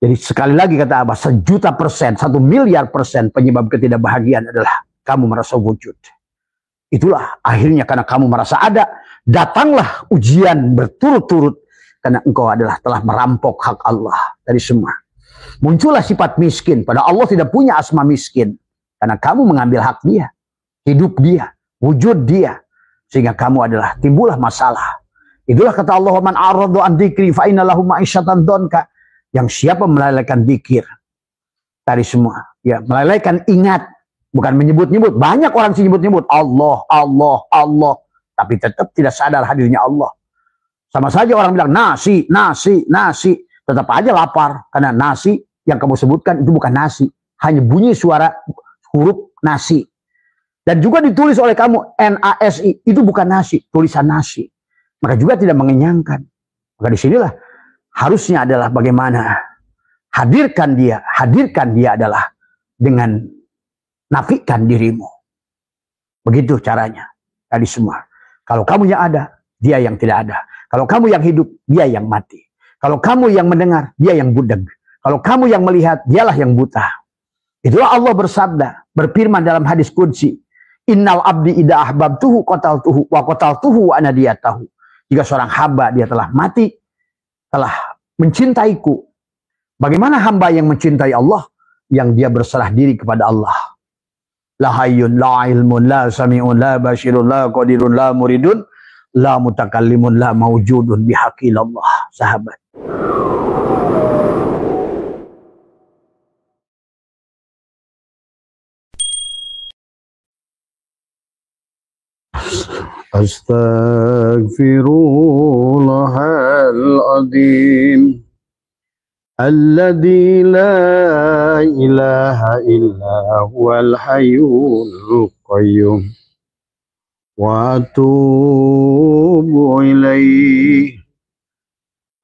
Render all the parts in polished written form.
Jadi sekali lagi kata Abah, 1.000.000%, 1.000.000.000% penyebab ketidakbahagiaan adalah kamu merasa wujud. Itulah akhirnya karena kamu merasa ada, datanglah ujian berturut-turut karena engkau adalah telah merampok hak Allah dari semua. Muncullah sifat miskin, pada Allah tidak punya asma miskin karena kamu mengambil hak dia, hidup dia, wujud dia, sehingga kamu adalah timbullah masalah. Itulah kata Allah, man a'radu an dzikri fa inna lahu ma'isyatan dhanka. Yang siapa melalaikan zikir dari semua, ya melalaikan ingat, bukan menyebut-nyebut. Banyak orang sih nyebut-nyebut Allah, Allah, Allah, tapi tetap tidak sadar hadirnya Allah. Sama saja orang bilang nasi, nasi, nasi, tetap aja lapar karena nasi yang kamu sebutkan itu bukan nasi, hanya bunyi suara huruf nasi. Dan juga ditulis oleh kamu NASI, itu bukan nasi, tulisan nasi. Maka juga tidak mengenyangkan. Maka disinilah harusnya adalah bagaimana hadirkan dia adalah dengan nafikan dirimu. Begitu caranya tadi semua. Kalau kamu yang ada, dia yang tidak ada. Kalau kamu yang hidup, dia yang mati. Kalau kamu yang mendengar, dia yang budeg. Kalau kamu yang melihat, dialah yang buta. Itulah Allah bersabda, berfirman dalam hadis qudsi, innal abdi idza ahbabtuhu qataltuhu wa qataltuhu wa ana diyatahu. Jika seorang hamba dia telah mati, telah mencintaiku. Bagaimana hamba yang mencintai Allah? Yang dia berserah diri kepada Allah. La hayyun, la ilmun, la sami'un, la basyirun, la qadirun, la muridun, la mutakallimun, la mawjudun bihaqil Allah. Sahabat. Astaghfirullahaladzim alladzi la ilaha illa huwal hayyul qayyum wa atubu ilaihi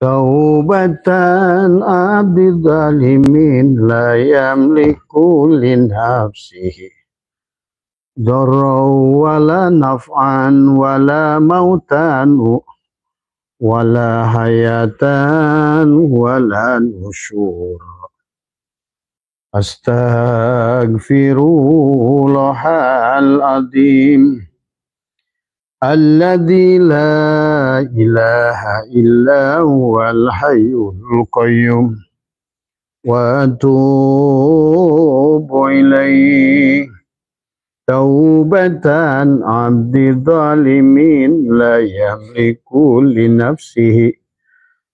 taubatan abdi zalimin la yamliku li nafsihi darau wala naf'an wala mautan wala hayatan wala nusyur. Astaghfirullahaladzim alladzi la ilaha illa huwal hayyul qayyum wa atubu ilaihi taubatan abdi zalimin la yamliku li nafsihi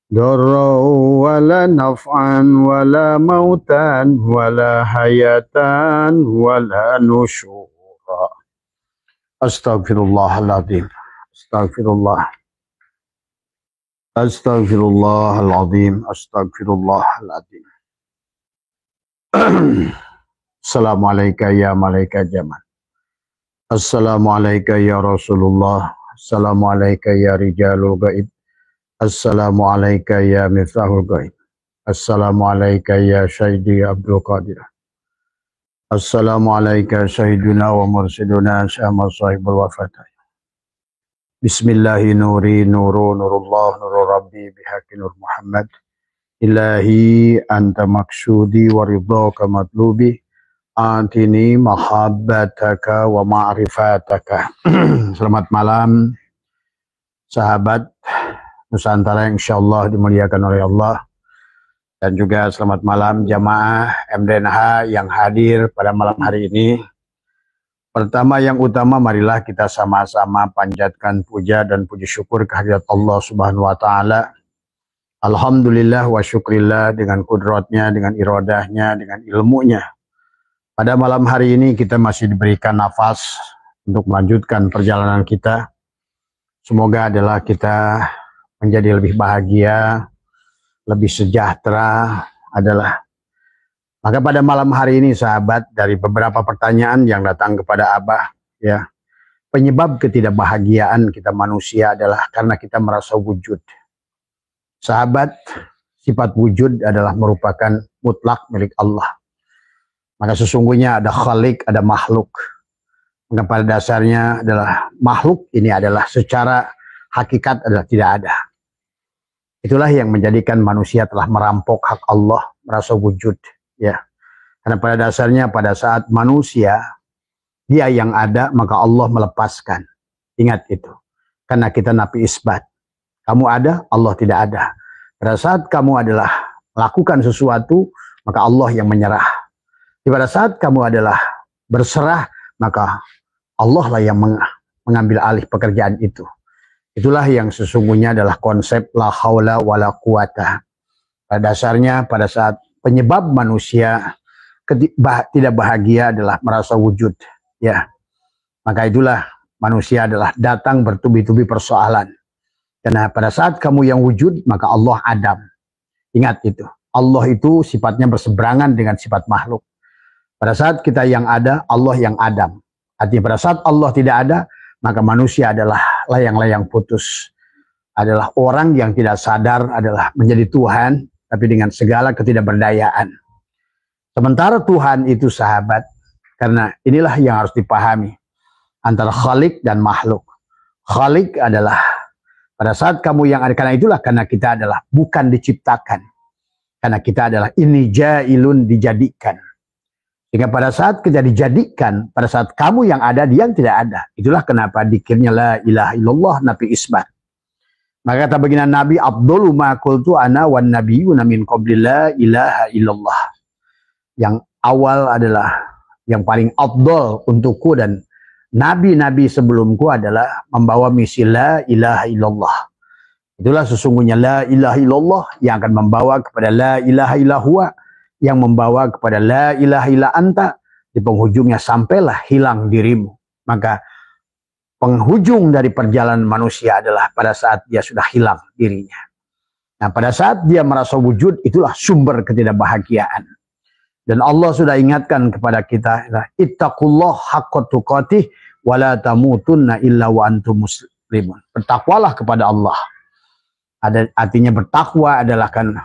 darau wala naf'an wala mautan wala hayatan wala nusyura. Astaghfirullahaladzim. Astaghfirullahaladzim. Astaghfirullahaladzim. Assalamualaikum ya malaikat zaman. Assalamualaikum ya Rasulullah. Assalamualaikum ya Rijalul Gaib. Assalamualaikum ya Miftahul Gaib. Assalamualaikum ya Syahidi Abdul Qadir. Assalamualaikum Syahiduna wa Mursiduna Syahma Sahibul Wafatah. Bismillahi nuri nuru nurullah nuru rabbi bihaqi nur Muhammad. Ilahi anta maksudi wa ridhaka matlubi. Antini mahabbataka wa ma'rifataka. Selamat malam sahabat Nusantara yang insyaallah dimuliakan oleh Allah. Dan juga selamat malam jamaah MDNH yang hadir pada malam hari ini. Pertama yang utama, marilah kita sama-sama panjatkan puja dan puji syukur kehadirat Allah Subhanahu wa Ta'ala. Alhamdulillah wa syukrillah, dengan kudratnya, dengan iradahnya, dengan ilmunya. Pada malam hari ini kita masih diberikan nafas untuk melanjutkan perjalanan kita. Semoga adalah kita menjadi lebih bahagia, lebih sejahtera adalah. Maka pada malam hari ini sahabat, dari beberapa pertanyaan yang datang kepada Abah, ya, penyebab ketidakbahagiaan kita manusia adalah karena kita merasa wujud. Sahabat, sifat wujud adalah merupakan mutlak milik Allah. Maka sesungguhnya ada khalik, ada makhluk. Maka pada dasarnya adalah makhluk ini adalah secara hakikat adalah tidak ada. Itulah yang menjadikan manusia telah merampok hak Allah, merasa wujud, ya. Karena pada dasarnya pada saat manusia dia yang ada, maka Allah melepaskan. Ingat itu. Karena kita nafi isbat. Kamu ada, Allah tidak ada. Pada saat kamu adalah melakukan sesuatu, maka Allah yang menyerah. Pada saat kamu adalah berserah, maka Allah lah yang mengambil alih pekerjaan itu. Itulah yang sesungguhnya adalah konsep la haula wala quwata. Pada dasarnya pada saat penyebab manusia tidak bahagia adalah merasa wujud, ya. Maka itulah manusia adalah datang bertubi-tubi persoalan. Karena pada saat kamu yang wujud, maka Allah Adam. Ingat itu. Allah itu sifatnya berseberangan dengan sifat makhluk. Pada saat kita yang ada, Allah yang Adam. Artinya pada saat Allah tidak ada, maka manusia adalah layang-layang putus. Adalah orang yang tidak sadar adalah menjadi Tuhan, tapi dengan segala ketidakberdayaan. Sementara Tuhan itu sahabat, karena inilah yang harus dipahami antara Khalik dan makhluk. Khalik adalah pada saat kamu yang ada, karena itulah karena kita adalah bukan diciptakan. Karena kita adalah ini jailun, dijadikan. Sehingga pada saat kita dijadikan, pada saat kamu yang ada, dia yang tidak ada. Itulah kenapa dikirnya la ilaha illallah nafi isbat. Maka kata baginda Nabi, Abdul ma qultu ana wan nabiyuna min qabli la ilaha illallah. Yang awal adalah, yang paling afdol untukku dan nabi-nabi sebelumku adalah membawa misi la ilaha illallah. Itulah sesungguhnya la ilaha illallah yang akan membawa kepada la ilaha illallah, yang membawa kepada la ilaha illa anta, di penghujungnya sampailah hilang dirimu. Maka penghujung dari perjalanan manusia adalah pada saat dia sudah hilang dirinya. Nah, pada saat dia merasa wujud, itulah sumber ketidakbahagiaan. Dan Allah sudah ingatkan kepada kita, ittaqullah haqqa tuqatih wa la tamutunna illa wa antum muslimun. Bertakwalah kepada Allah. Artinya bertakwa adalah kan,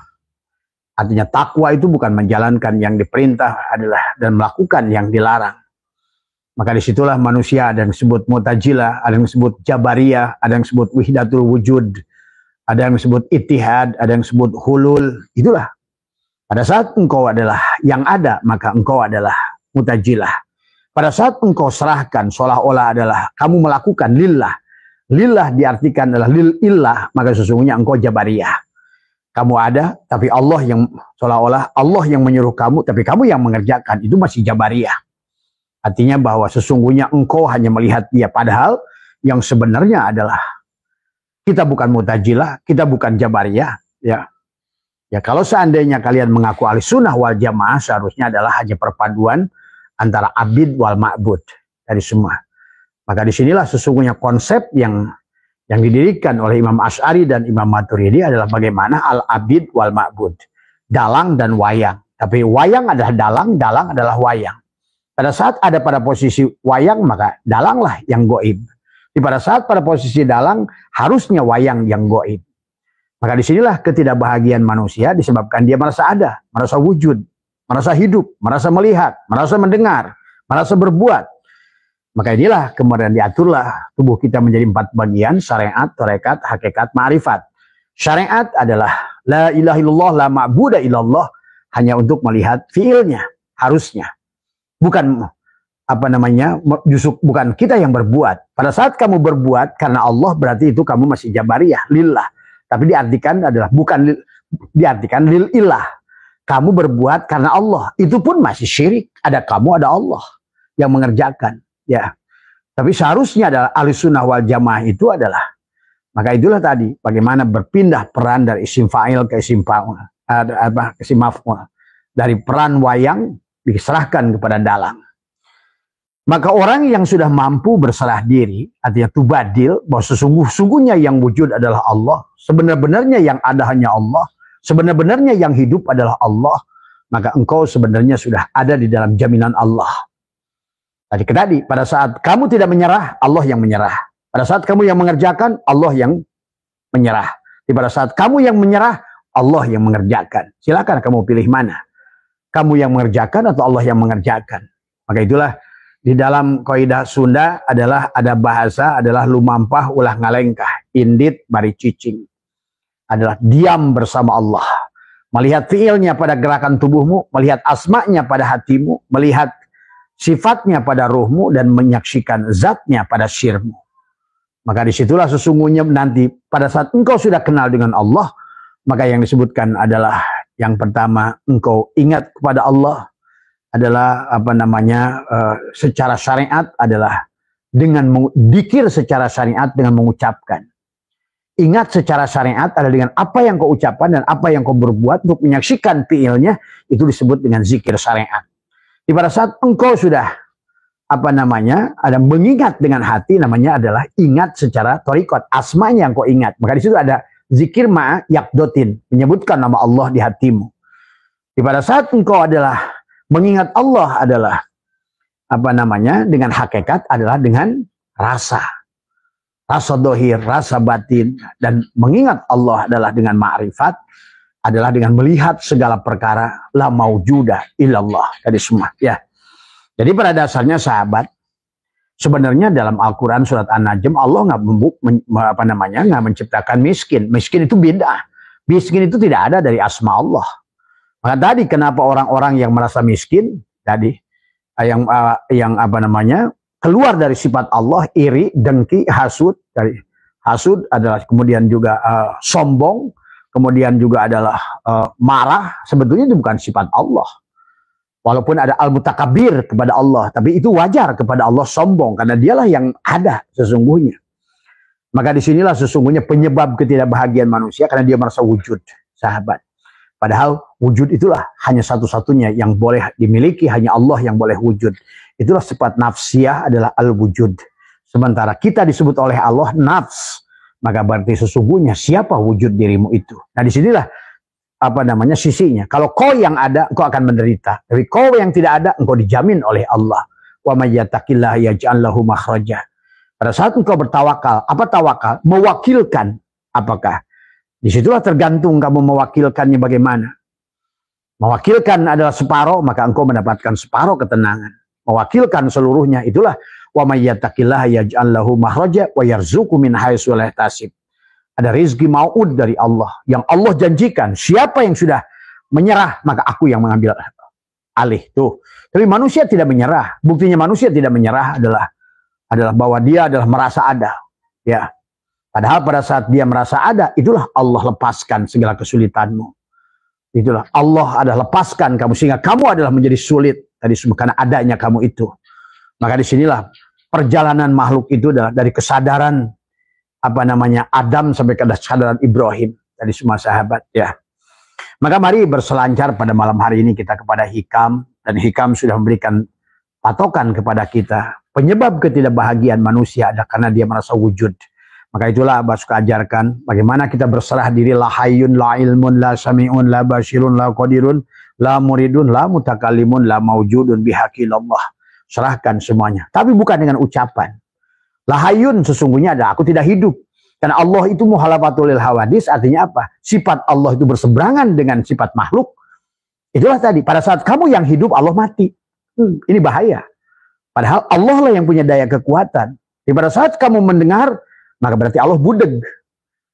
artinya takwa itu bukan menjalankan yang diperintah adalah dan melakukan yang dilarang. Maka disitulah manusia ada yang disebut Mu'tazilah, ada yang disebut Jabariyah, ada yang disebut Wahdatul Wujud, ada yang disebut Ittihad, ada yang disebut Hulul. Itulah. Pada saat engkau adalah yang ada, maka engkau adalah Mu'tazilah. Pada saat engkau serahkan seolah-olah adalah kamu melakukan lillah. Lillah diartikan adalah lil illah, maka sesungguhnya engkau Jabariyah. Kamu ada, tapi Allah yang seolah-olah Allah yang menyuruh kamu, tapi kamu yang mengerjakan. Itu masih Jabariyah. Artinya bahwa sesungguhnya engkau hanya melihat dia. Padahal yang sebenarnya adalah kita bukan Mu'tazilah, kita bukan Jabariyah. Ya, kalau seandainya kalian mengaku ahli sunnah wal jamaah, seharusnya adalah hanya perpaduan antara abid wal ma'bud dari semua. Maka disinilah sesungguhnya konsep yang didirikan oleh Imam Asy'ari dan Imam Maturidi adalah bagaimana al-abid wal ma'bud. Dalang dan wayang. Tapi wayang adalah dalang, dalang adalah wayang. Pada saat ada pada posisi wayang, maka dalanglah yang goib. Pada saat pada posisi dalang, harusnya wayang yang goib. Maka disinilah ketidakbahagiaan manusia disebabkan dia merasa ada, merasa wujud, merasa hidup, merasa melihat, merasa mendengar, merasa berbuat. Maka inilah kemudian diaturlah tubuh kita menjadi 4 bagian: syariat, tarekat, hakikat, ma'rifat. Syariat adalah la ilaha illallah, la ma'buda illallah, hanya untuk melihat fiilnya, harusnya. Bukan justru bukan kita yang berbuat. Pada saat kamu berbuat karena Allah, berarti itu kamu masih Jabariyah, lillah. Tapi diartikan adalah bukan diartikan lil ilah. Kamu berbuat karena Allah, itu pun masih syirik. Ada kamu, ada Allah yang mengerjakan. Ya, tapi seharusnya adalah ahli sunnah wal jamaah itu adalah, maka itulah tadi bagaimana berpindah peran dari isim fa'il ke isim maf'ul, dari peran wayang diserahkan kepada dalang. Maka orang yang sudah mampu berserah diri, artinya tubadil, bahwa sesungguhnya yang wujud adalah Allah, sebenarnya yang ada hanya Allah, sebenarnya yang hidup adalah Allah, maka engkau sebenarnya sudah ada di dalam jaminan Allah. Tadi pada saat kamu tidak menyerah, Allah yang menyerah. Pada saat kamu yang mengerjakan, Allah yang menyerah. Pada saat kamu yang menyerah, Allah yang mengerjakan. Silakan kamu pilih mana. Kamu yang mengerjakan atau Allah yang mengerjakan. Maka itulah di dalam kaidah Sunda adalah ada bahasa adalah lumampah ulah ngalengkah, indit bari cicing. adalah diam bersama Allah. Melihat fiilnya pada gerakan tubuhmu, melihat asma'nya pada hatimu, melihat sifatnya pada ruhmu, dan menyaksikan zatnya pada sirmu. Maka disitulah sesungguhnya nanti pada saat engkau sudah kenal dengan Allah, maka yang disebutkan adalah yang pertama, engkau ingat kepada Allah adalah secara syariat adalah dengan dzikir secara syariat dengan mengucapkan. Ingat secara syariat adalah dengan apa yang kau ucapkan dan apa yang kau berbuat untuk menyaksikan fiilnya, itu disebut dengan zikir syariat. Di pada saat engkau sudah ada mengingat dengan hati, namanya adalah ingat secara torikot, asmanya yang kau ingat. Maka di situ ada zikir ma'a yakdotin, menyebutkan nama Allah di hatimu. Di pada saat engkau adalah mengingat Allah adalah dengan hakikat adalah dengan rasa dohir, rasa batin, dan mengingat Allah adalah dengan ma'rifat, adalah dengan melihat segala perkara la maujuda illallah tadi semua ya. Jadi pada dasarnya sahabat, sebenarnya dalam Al-Quran surat An-Najm Allah nggak menciptakan miskin. Miskin itu beda. Miskin itu tidak ada dari asma Allah. Maka tadi kenapa orang-orang yang merasa miskin tadi keluar dari sifat Allah, iri, dengki, hasud. Dari hasud adalah kemudian juga sombong, kemudian juga adalah marah. Sebetulnya itu bukan sifat Allah. Walaupun ada al-mutakabir kepada Allah, tapi itu wajar kepada Allah sombong karena dialah yang ada sesungguhnya. Maka disinilah sesungguhnya penyebab ketidakbahagiaan manusia karena dia merasa wujud, sahabat. Padahal wujud itulah hanya satu-satunya yang boleh dimiliki, hanya Allah yang boleh wujud. Itulah sifat nafsiyah adalah al-wujud. Sementara kita disebut oleh Allah nafs, maka berarti sesungguhnya siapa wujud dirimu itu. Nah disinilah sisinya. Kalau kau yang ada, kau akan menderita. Tapi kau yang tidak ada, engkau dijamin oleh Allah. Wa may yattaqillah yaj'al lahu makhraja. Pada saat engkau bertawakal, apa tawakal? Mewakilkan. Apakah? Disitulah tergantung kamu mewakilkannya bagaimana. Mewakilkan adalah separuh, maka engkau mendapatkan separuh ketenangan. Mewakilkan seluruhnya, itulah wa may yattaqillaha yaj'al lahu makhraja wa yarzuqhu min haitsu la yahtasib. Ada rizki mau'ud dari Allah yang Allah janjikan. Siapa yang sudah menyerah, maka aku yang mengambil alih. Tuh. Tapi manusia tidak menyerah. Buktinya manusia tidak menyerah adalah bahwa dia adalah merasa ada. Ya. Padahal pada saat dia merasa ada, itulah Allah lepaskan segala kesulitanmu. Itulah Allah adalah lepaskan kamu sehingga kamu adalah menjadi sulit tadi semua karena adanya kamu itu. Maka disinilah perjalanan makhluk itu adalah dari kesadaran Adam sampai ke kesadaran Ibrahim tadi semua sahabat ya. Maka mari berselancar pada malam hari ini kita kepada hikam, dan hikam sudah memberikan patokan kepada kita. Penyebab ketidakbahagiaan manusia adalah karena dia merasa wujud. Maka itulah Abah suka ajarkan bagaimana kita berserah diri, la hayyun, la ilmun, la sami'un, la basirun, la qadirun, la muridun, la mutakalimun, la maujudun bihaqillallah. Serahkan semuanya. Tapi bukan dengan ucapan. La hayyun sesungguhnya ada, aku tidak hidup. Karena Allah itu muhalafatul lil hawadis, artinya apa? Sifat Allah itu berseberangan dengan sifat makhluk. Itulah tadi, pada saat kamu yang hidup, Allah mati. Ini bahaya. Padahal Allah lah yang punya daya kekuatan. Di pada saat kamu mendengar, maka berarti Allah budeg.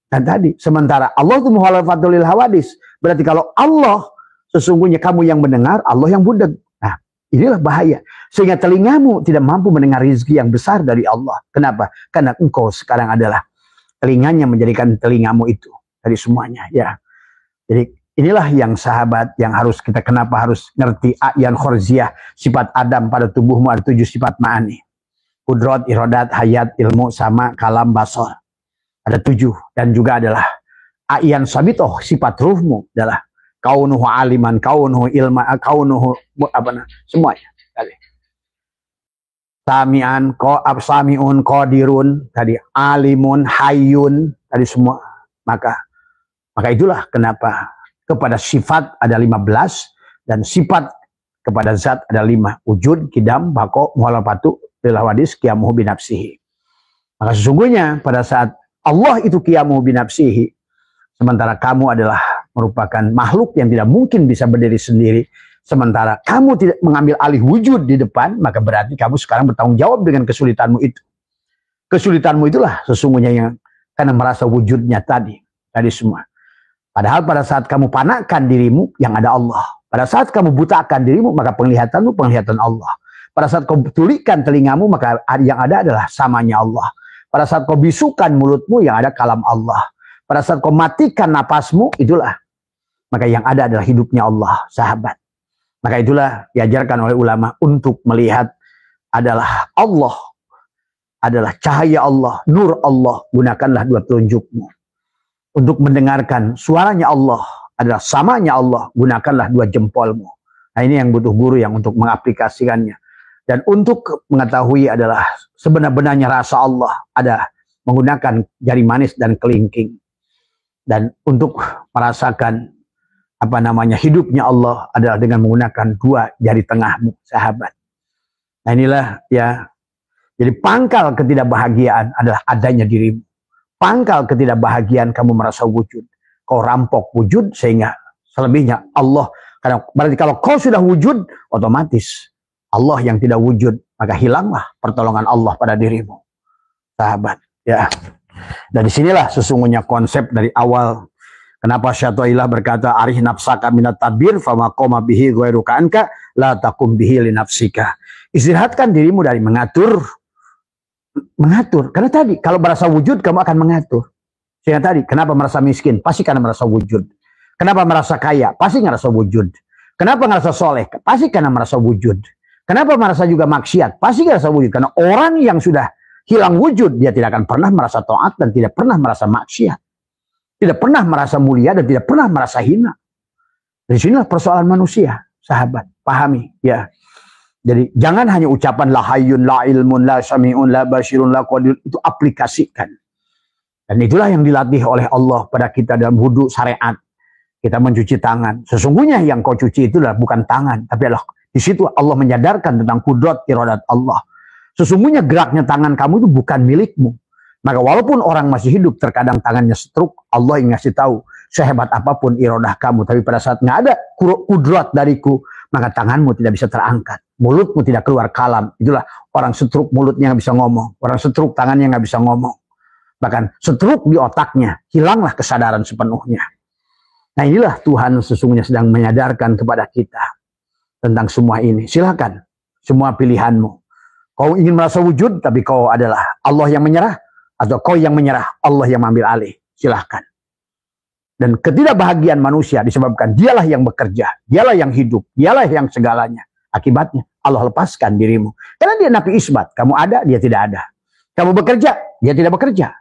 Dan tadi, sementara Allah itu muhalafatul lil hawadis. Berarti kalau Allah, sesungguhnya kamu yang mendengar, Allah yang budeg. Nah, inilah bahaya. Sehingga telingamu tidak mampu mendengar rezeki yang besar dari Allah. Kenapa? Karena engkau sekarang adalah telinganya menjadikan telingamu itu. Dari semuanya. Ya. Jadi inilah yang sahabat, yang harus kita, kenapa harus ngerti A'yan Khorziah, sifat Adam pada tubuhmu ada 7 sifat ma'ani. Kudrat, irodat, hayat, ilmu, sama, kalam, basar. Ada 7. Dan juga adalah A'yan Sabitoh, sifat ruhmu adalah kaunuhu aliman, kaunuhu ilma, kaunuhu semuanya. Sami'an, sami'un, qadirun, tadi alimun, hayyun, tadi semua. Maka itulah kenapa kepada sifat ada 15 dan sifat kepada zat ada 5. Wujud, kidam, bako, muhalafatu, wadis, qiyamuhu binafsihi. Maka sesungguhnya pada saat Allah itu qiyamuhu binafsihi, sementara kamu adalah merupakan makhluk yang tidak mungkin bisa berdiri sendiri, sementara kamu tidak mengambil alih wujud di depan, maka berarti kamu sekarang bertanggung jawab dengan kesulitanmu itu. Kesulitanmu itulah sesungguhnya yang karena merasa wujudnya tadi semua. Padahal pada saat kamu panakkan dirimu, yang ada Allah. Pada saat kamu butakan dirimu, maka penglihatanmu penglihatan Allah. Pada saat kau tulikan telingamu, maka yang ada adalah samanya Allah. Pada saat kau bisukan mulutmu, yang ada kalam Allah. Pada saat kau matikan napasmu, itulah. Maka yang ada adalah hidupnya Allah, sahabat. Maka itulah diajarkan oleh ulama untuk melihat adalah Allah. Adalah cahaya Allah, nur Allah. Gunakanlah dua telunjukmu. Untuk mendengarkan suaranya Allah adalah samanya Allah, gunakanlah dua jempolmu. Nah, ini yang butuh guru yang untuk mengaplikasikannya. Dan untuk mengetahui adalah sebenar-benarnya rasa Allah ada menggunakan jari manis dan kelingking. Dan untuk merasakan hidupnya Allah adalah dengan menggunakan dua jari tengahmu, sahabat. Nah, inilah ya. Jadi pangkal ketidakbahagiaan adalah adanya dirimu. Pangkal ketidakbahagiaan kamu merasa wujud. Kau rampok wujud sehingga selebihnya Allah. Karena berarti kalau kau sudah wujud, otomatis Allah yang tidak wujud. Maka hilanglah pertolongan Allah pada dirimu. Sahabat. Ya. Dan disinilah sesungguhnya konsep dari awal. Kenapa Syaikhullah berkata, arih nafsaka minat tabir, fama qoma bihi ghairuka anka, la takum bihi li nafsika. Istirahatkan dirimu dari mengatur. Karena tadi kalau merasa wujud kamu akan mengatur. Sehingga tadi kenapa merasa miskin pasti karena merasa wujud. Kenapa merasa kaya pasti merasa wujud. Kenapa merasa soleh pasti karena merasa wujud. Kenapa merasa juga maksiat pasti merasa wujud. Karena orang yang sudah hilang wujud dia tidak akan pernah merasa taat dan tidak pernah merasa maksiat. Tidak pernah merasa mulia dan tidak pernah merasa hina. Dari sinilah persoalan manusia, sahabat. Pahami ya. Jadi jangan hanya ucapan la hayyun, la ilmun, la sami'un, la basyirun, la qadir. Itu aplikasikan. Dan itulah yang dilatih oleh Allah pada kita dalam wudhu syariat. Kita mencuci tangan. Sesungguhnya yang kau cuci itu adalah bukan tangan. Tapi adalah di situ Allah menyadarkan tentang kudrat iradat Allah. Sesungguhnya geraknya tangan kamu itu bukan milikmu. Maka walaupun orang masih hidup terkadang tangannya setruk. Allah yang ngasih tahu sehebat apapun iradah kamu. Tapi pada saat nggak ada kudrat dariku. Maka tanganmu tidak bisa terangkat. Mulutmu tidak keluar kalam. Itulah orang setruk mulutnya nggak bisa ngomong. Orang setruk tangannya nggak bisa ngomong. Bahkan setruk di otaknya. Hilanglah kesadaran sepenuhnya. Nah inilah Tuhan sesungguhnya sedang menyadarkan kepada kita. Tentang semua ini. Silakan. Semua pilihanmu. Kau ingin merasa wujud. Tapi kau adalah Allah yang menyerah. Atau kau yang menyerah. Allah yang mengambil alih. Silakan. Dan ketidakbahagiaan manusia disebabkan dialah yang bekerja. Dialah yang hidup. Dialah yang segalanya. Akibatnya Allah lepaskan dirimu. Karena dia nafi isbat. Kamu ada, dia tidak ada. Kamu bekerja, dia tidak bekerja.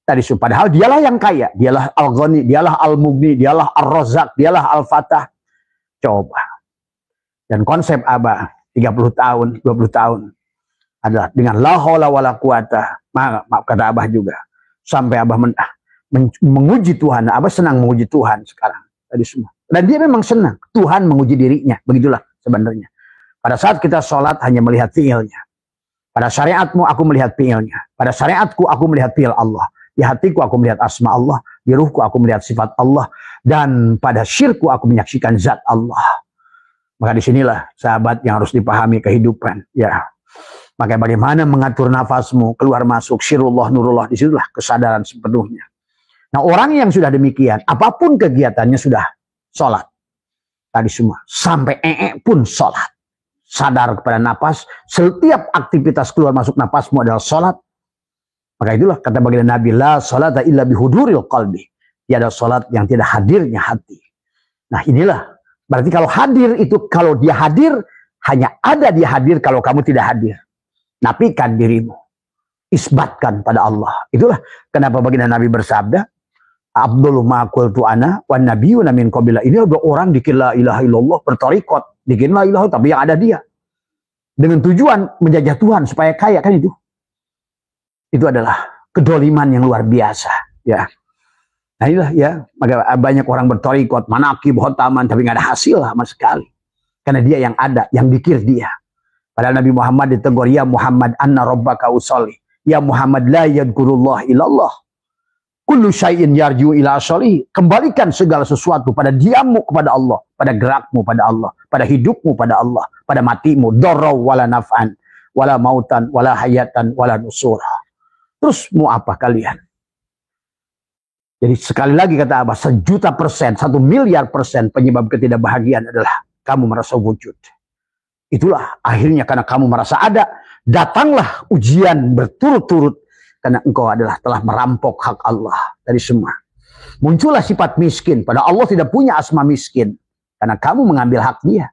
Tadi padahal dialah yang kaya. Dialah al-ghani, dialah al-mughni, dialah al-razak, dialah al-fatah. Coba. Dan konsep Abah 30 tahun, 20 tahun adalah dengan la haula wala quwata. Maaf kata Abah juga. Sampai Abah menguji Tuhan. Abah senang menguji Tuhan sekarang. Tadi semua. Dan dia memang senang. Tuhan menguji dirinya. Begitulah sebenarnya. Pada saat kita sholat hanya melihat fiilnya. Pada syariatmu aku melihat fiilnya. Pada syariatku aku melihat fiil Allah. Di hatiku aku melihat asma Allah. Di ruhku aku melihat sifat Allah. Dan pada syirku aku menyaksikan zat Allah. Maka disinilah sahabat yang harus dipahami kehidupan. Ya. Maka bagaimana mengatur nafasmu keluar masuk syirullah nurullah. Disitulah kesadaran sepenuhnya. Nah orang yang sudah demikian, apapun kegiatannya sudah sholat. Tadi semua, sampai pun sholat. Sadar kepada nafas, setiap aktivitas keluar masuk nafasmu adalah sholat. Maka itulah kata baginda Nabi, la sholata illa bihuduril qalbi. Tiada sholat yang tidak hadirnya hati. Nah inilah, berarti kalau hadir itu, kalau dia hadir, hanya ada dia hadir kalau kamu tidak hadir. Nafikan dirimu. Isbatkan pada Allah. Itulah kenapa baginda Nabi bersabda, Abdul ma'akul tu'ana wan nabiyuna min qabila. Ini ada orang dikir la ilaha illallah bertorikot. Dikir la ilaha tapi yang ada dia. Dengan tujuan menjajah Tuhan supaya kaya kan itu. Itu adalah kedoliman yang luar biasa. Ya. Nah inilah ya. Maka banyak orang bertorikot. Manakib, hotaman. Tapi nggak ada hasil sama sekali. Karena dia yang ada. Yang dikir dia. Padahal Nabi Muhammad ditegur. Ya Muhammad anna rabbaka usolli. Ya Muhammad la yadkurullah ilallah. Kullu syai'in yarju ila sholih. Kembalikan segala sesuatu pada diammu kepada Allah, pada gerakmu pada Allah, pada hidupmu pada Allah, pada matimu, darraw wala naf'an, wala mautan, wala hayatan, wala nusura. Terus mau apa kalian? Jadi sekali lagi kata Abah, 1.000.000%, 1.000.000.000% penyebab ketidakbahagiaan adalah kamu merasa wujud. Itulah akhirnya karena kamu merasa ada, datanglah ujian berturut-turut karena engkau adalah telah merampok hak Allah dari semua. Muncullah sifat miskin, pada Allah tidak punya asma miskin karena kamu mengambil hak dia,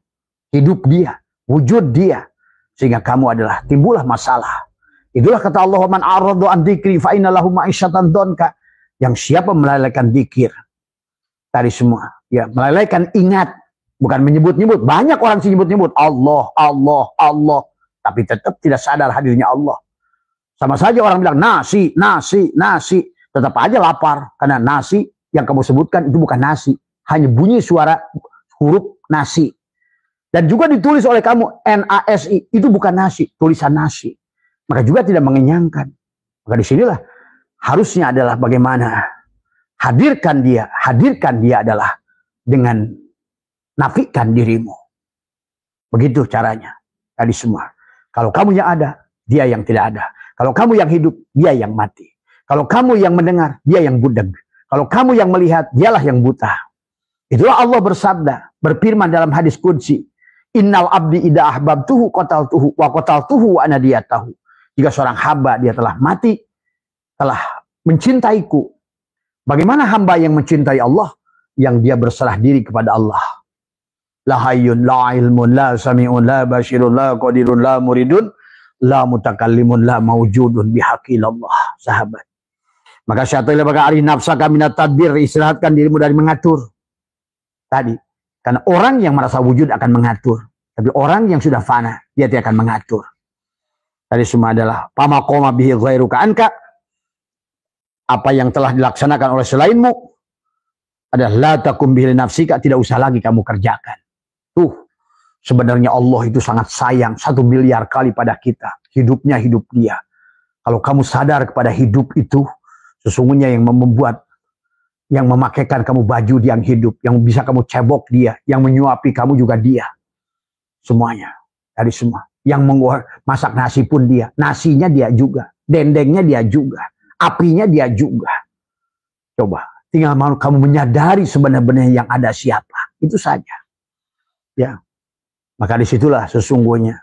hidup dia, wujud dia, sehingga kamu adalah timbullah masalah. Itulah kata Allah, man a'radu an dzikri fa inna lahu ma'isyatan dhanka. Yang siapa melalaikan zikir tadi semua, ya melalaikan ingat, bukan menyebut-nyebut. Banyak orang sih nyebut-nyebut Allah, Allah, Allah, tapi tetap tidak sadar hadirnya Allah. Sama saja orang bilang nasi, nasi, nasi, tetap aja lapar karena nasi yang kamu sebutkan itu bukan nasi, hanya bunyi suara huruf nasi. Dan juga ditulis oleh kamu NASI, itu bukan nasi, tulisan nasi. Maka juga tidak mengenyangkan. Maka disinilah harusnya adalah bagaimana hadirkan dia adalah dengan nafikan dirimu. Begitu caranya tadi semua. Kalau kamu yang ada, dia yang tidak ada. Kalau kamu yang hidup, dia yang mati. Kalau kamu yang mendengar, dia yang budeg. Kalau kamu yang melihat, dialah yang buta. Itulah Allah bersabda, berfirman dalam hadis qudsi, innal abdi idza ahbabtuhu qataltuhu wa qataltuhu wa ana diyatahu. Jika seorang hamba dia telah mati, telah mencintaiku. Bagaimana hamba yang mencintai Allah? Yang dia berserah diri kepada Allah. La hayyun, la ilmun, la sami'un, la basyirun, la qadirun, la muridun, la mutakallimun, la mawjudun bihaqillallah. Sahabat. Maka syaitan baka ari nafsaka minat tadbir, istirahatkan dirimu dari mengatur. Tadi. Karena orang yang merasa wujud akan mengatur. Tapi orang yang sudah fana, dia tidak akan mengatur. Tadi semua adalah pamaqoma bihi ghairuka anka. Apa yang telah dilaksanakan oleh selainmu adalah la takum bihi nafsika, tidak usah lagi kamu kerjakan. Tuh, sebenarnya Allah itu sangat sayang 1 miliar kali pada kita. Hidupnya hidup dia. Kalau kamu sadar kepada hidup itu, sesungguhnya yang membuat, yang memakaikan kamu baju yang hidup, yang bisa kamu cebok dia, yang menyuapi kamu juga dia. Semuanya, dari semua. Yang masak nasi pun dia, nasinya dia juga, dendengnya dia juga, apinya dia juga. Coba, tinggal mau kamu menyadari sebenarnya yang ada siapa, itu saja. Ya, maka disitulah sesungguhnya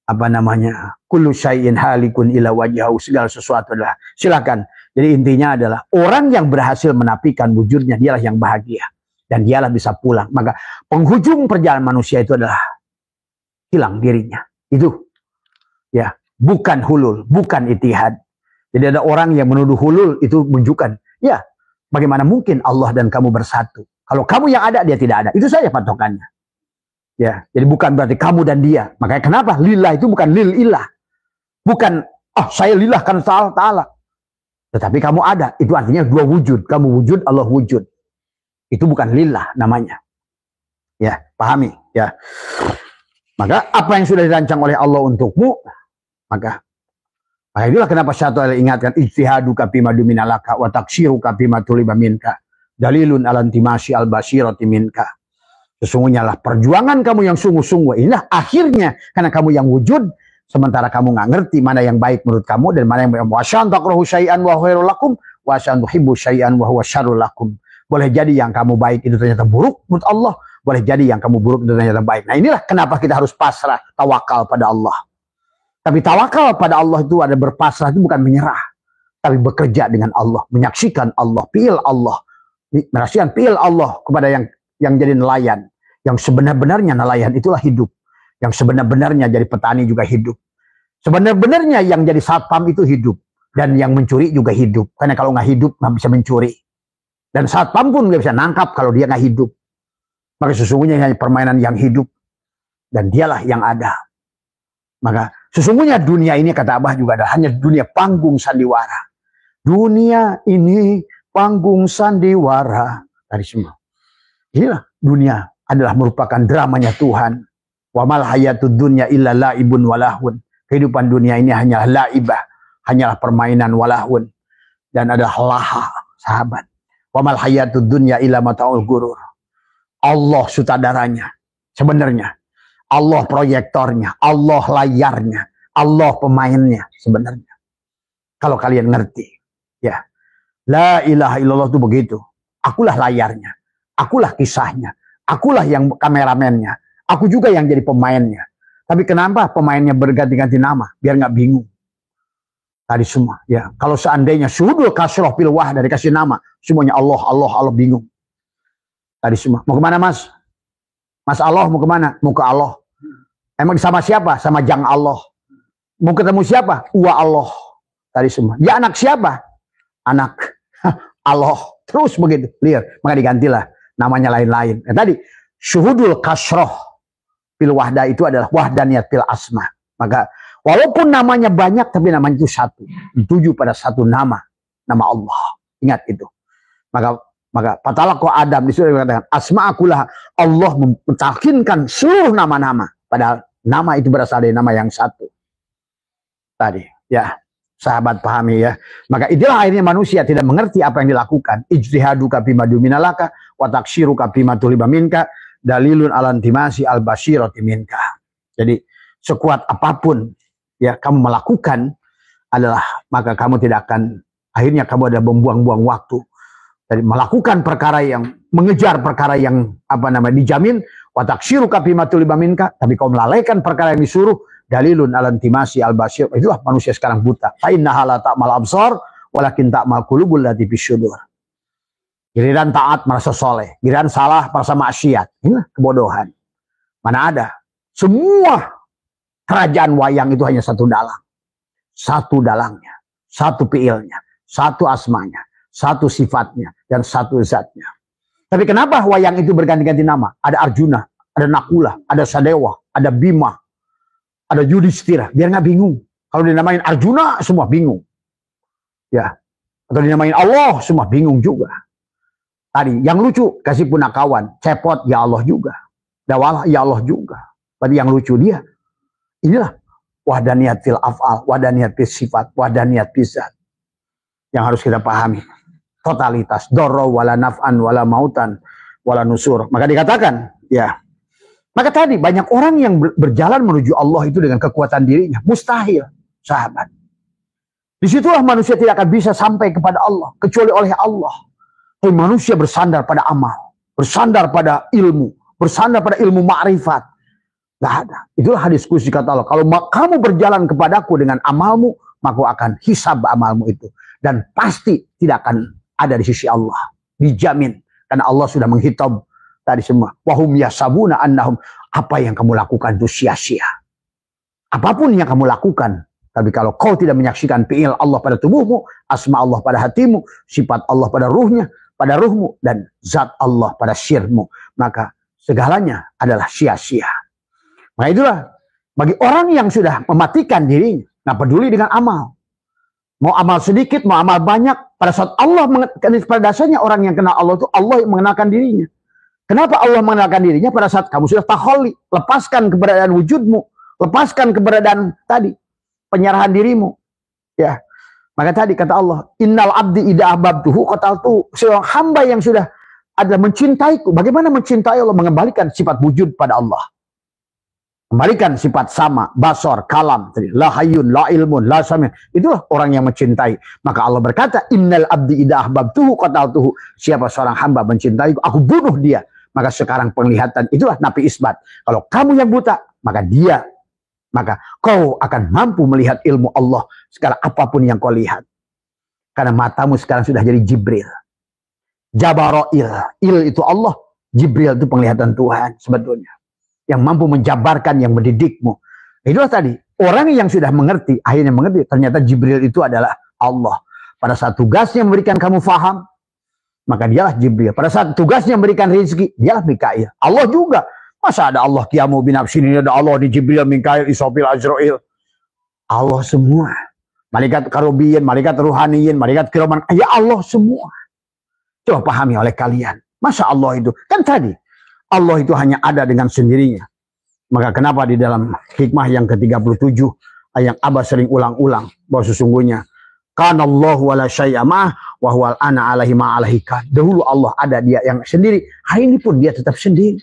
apa namanya, kullu syai'in halikun ila wajhahu, segala sesuatu adalah, silakan. Jadi intinya adalah orang yang berhasil menafikan wujudnya dialah yang bahagia dan dialah bisa pulang. Maka penghujung perjalanan manusia itu adalah hilang dirinya. Itu ya, bukan hulul, bukan itihad. Jadi ada orang yang menuduh hulul, itu menunjukkan ya, bagaimana mungkin Allah dan kamu bersatu. Kalau kamu yang ada, dia tidak ada. Itu saja patokannya. Ya, jadi bukan berarti kamu dan dia. Makanya kenapa lillah itu bukan lil ilah. Bukan saya lillah kan ta'ala. Tetapi kamu ada, itu artinya dua wujud. Kamu wujud, Allah wujud. Itu bukan lillah namanya. Ya, pahami ya. Maka apa yang sudah dirancang oleh Allah untukmu, maka itulah kenapa syaitan ingatkan ijtihaduka bima duminalaka wa taksiruka bima tuliba minka dalilun ala intimasi al-basirati minka. Sesungguhnya lah perjuangan kamu yang sungguh-sungguh inilah akhirnya karena kamu yang wujud, sementara kamu nggak ngerti mana yang baik menurut kamu dan mana yang baik. Wa syan takrahu syai'an wa khairul lakum wa syan tuhibbu syai'an wa huwa syarrul lakum. Boleh jadi yang kamu baik itu ternyata buruk menurut Allah, boleh jadi yang kamu buruk itu ternyata baik. Nah inilah kenapa kita harus pasrah, tawakal pada Allah. Tapi tawakal pada Allah itu ada berpasrah, itu bukan menyerah. Tapi bekerja dengan Allah, menyaksikan Allah, fi'il Allah. Menyaksikan fi'il Allah kepada yang jadi nelayan. Yang sebenar-benarnya nelayan itulah hidup. Yang sebenar-benarnya jadi petani juga hidup. Sebenar-benarnya yang jadi satpam itu hidup. Dan yang mencuri juga hidup. Karena kalau nggak hidup nggak bisa mencuri. Dan satpam pun nggak bisa nangkap kalau dia nggak hidup. Maka sesungguhnya hanya permainan yang hidup. Dan dialah yang ada. Maka sesungguhnya dunia ini kata Abah juga ada hanya dunia panggung sandiwara. Dunia ini panggung sandiwara. Dari semua. Inilah dunia adalah merupakan dramanya Tuhan. Wa mal hayatud dunya illa laibun walahun. Kehidupan dunia ini hanyalah laibah, hanyalah permainan walahun dan adalah laha, sahabat. Wa mal hayatud dunya illa mataul gurur. Allah sutradaranya sebenarnya. Allah proyektornya, Allah layarnya, Allah pemainnya sebenarnya. Kalau kalian ngerti, ya. La ilaha illallah itu begitu. Akulah layarnya, akulah kisahnya, akulah yang kameramennya, aku juga yang jadi pemainnya. Tapi kenapa pemainnya berganti-ganti nama? Biar nggak bingung. Tadi semua, ya. Kalau seandainya syuhudul kasroh fil wahdah dikasih nama, semuanya Allah, Allah, Allah, bingung. Tadi semua. Mau kemana mas? Mas Allah mau kemana? Mau ke Allah. Emang sama siapa? Sama Jang Allah. Mau ketemu siapa? Wa Allah. Tadi semua. Dia anak siapa? Anak Allah. Terus begitu. Lihat. Maka digantilah namanya lain-lain. Tadi syuhudul kasroh fil wahdah itu adalah wahdaniyat fil asma. Maka walaupun namanya banyak, tapi namanya itu satu. Dituju pada satu nama. Nama Allah. Ingat itu. Maka patalaku Adam disuruh mengatakan asma'akulah, Allah mentalkinkan seluruh nama-nama. Padahal nama itu berasal dari nama yang satu. Tadi, ya. Sahabat pahami ya. Maka itulah akhirnya manusia tidak mengerti apa yang dilakukan. Ijtihaduka bima duminalaka wa taksiruka bima tuliba minka dalilun alantimasi al-basyirati minka. Jadi sekuat apapun ya kamu melakukan adalah, maka kamu tidak akan, akhirnya kamu ada membuang-buang waktu. Jadi melakukan perkara yang, mengejar perkara yang dijamin, wa taksiruka bima tuliba minka, tapi kau melalaikan perkara yang disuruh, dalilun alantimasi al-basyir. Itulah manusia sekarang buta. Fa innaha la ta'mal absar walakin ta'mal qulubul lati bisyudur. Giliran taat merasa soleh, giliran salah merasa maksiat. Inilah kebodohan. Mana ada? Semua kerajaan wayang itu hanya satu dalang. Satu dalangnya, satu fiilnya, satu asmanya, satu sifatnya, dan satu zatnya. Tapi kenapa wayang itu berganti-ganti nama? Ada Arjuna, ada Nakula, ada Sadewa, ada Bima, ada Yudhistira. Biar nggak bingung. Kalau dinamain Arjuna, semua bingung. Ya. Atau dinamain Allah, semua bingung juga. Tadi, yang lucu, kasih punakawan. Cepot, ya Allah juga. Dawalah, ya Allah juga. Berarti yang lucu dia. Inilah wahdaniyat fil af'al, wahdaniyat fil sifat, wahdaniyat fil zat. Yang harus kita pahami. Totalitas. Dorro wala naf'an wala mautan wala nusur. Maka dikatakan, ya. Maka tadi banyak orang yang berjalan menuju Allah itu dengan kekuatan dirinya. Mustahil, sahabat. Disitulah manusia tidak akan bisa sampai kepada Allah. Kecuali oleh Allah. Tapi manusia bersandar pada amal. Bersandar pada ilmu. Bersandar pada ilmu ma'rifat. Gak ada. Itulah hadis kursi kata Allah. Kalau kamu berjalan kepadaku dengan amalmu, maka akan hisab amalmu itu. Dan pasti tidak akan ada di sisi Allah. Dijamin. Karena Allah sudah menghitab tadi semua. Wahum yasabuna annahum. Apa yang kamu lakukan itu sia-sia. Apapun yang kamu lakukan. Tapi kalau kau tidak menyaksikan fi'il Allah pada tubuhmu, asma Allah pada hatimu, sifat Allah pada ruhnya, pada ruhmu, dan zat Allah pada sirmu, maka segalanya adalah sia-sia. Maka itulah bagi orang yang sudah mematikan dirinya, nggak peduli dengan amal. Mau amal sedikit, mau amal banyak, pada saat Allah, pada dasarnya orang yang kenal Allah itu Allah yang mengenalkan dirinya. Kenapa Allah mengenalkan dirinya? Pada saat kamu sudah taholli, lepaskan keberadaan wujudmu, lepaskan keberadaan tadi, penyerahan dirimu. Ya. Maka tadi kata Allah, innal abdi idza ahbabtuhu qataltu. Seorang hamba yang sudah adalah mencintaiku. Bagaimana mencintai Allah? Mengembalikan sifat wujud pada Allah. Kembalikan sifat sama, basor, kalam, la hayyun, la ilmun, la sami'. Itulah orang yang mencintai. Maka Allah berkata, innal abdi idza ahbabtuhu qataltuhu. Siapa seorang hamba mencintaiku, aku bunuh dia. Maka sekarang penglihatan itulah nafi isbat. Kalau kamu yang buta, maka dia. Maka kau akan mampu melihat ilmu Allah sekarang apapun yang kau lihat. Karena matamu sekarang sudah jadi Jibril. Jabaroil. Il itu Allah. Jibril itu penglihatan Tuhan sebetulnya. Yang mampu menjabarkan, yang mendidikmu. Itulah tadi. Orang yang sudah mengerti, akhirnya mengerti. Ternyata Jibril itu adalah Allah. Pada saat tugasnya memberikan kamu faham, maka dialah Jibril. Pada saat tugasnya memberikan rezeki, dialah Mikail. Allah juga. Masa ada Allah qiyamu binafsin, ini ada Allah di Jibril, Mikail, Israfil, Azrail. Allah semua. Malaikat karubiyin, malaikat ruhaniyin, malaikat kiraman. Ya Allah semua. Coba pahami oleh kalian. Masa Allah itu. Kan tadi. Allah itu hanya ada dengan sendirinya. Maka kenapa di dalam hikmah yang ke-37. Yang Abah sering ulang-ulang. Bahwa sesungguhnya. Kanallahu wala syai'amah. Wahual ana alaihi ma'alaikan. Dahulu Allah ada dia yang sendiri. Hari ini pun dia tetap sendiri.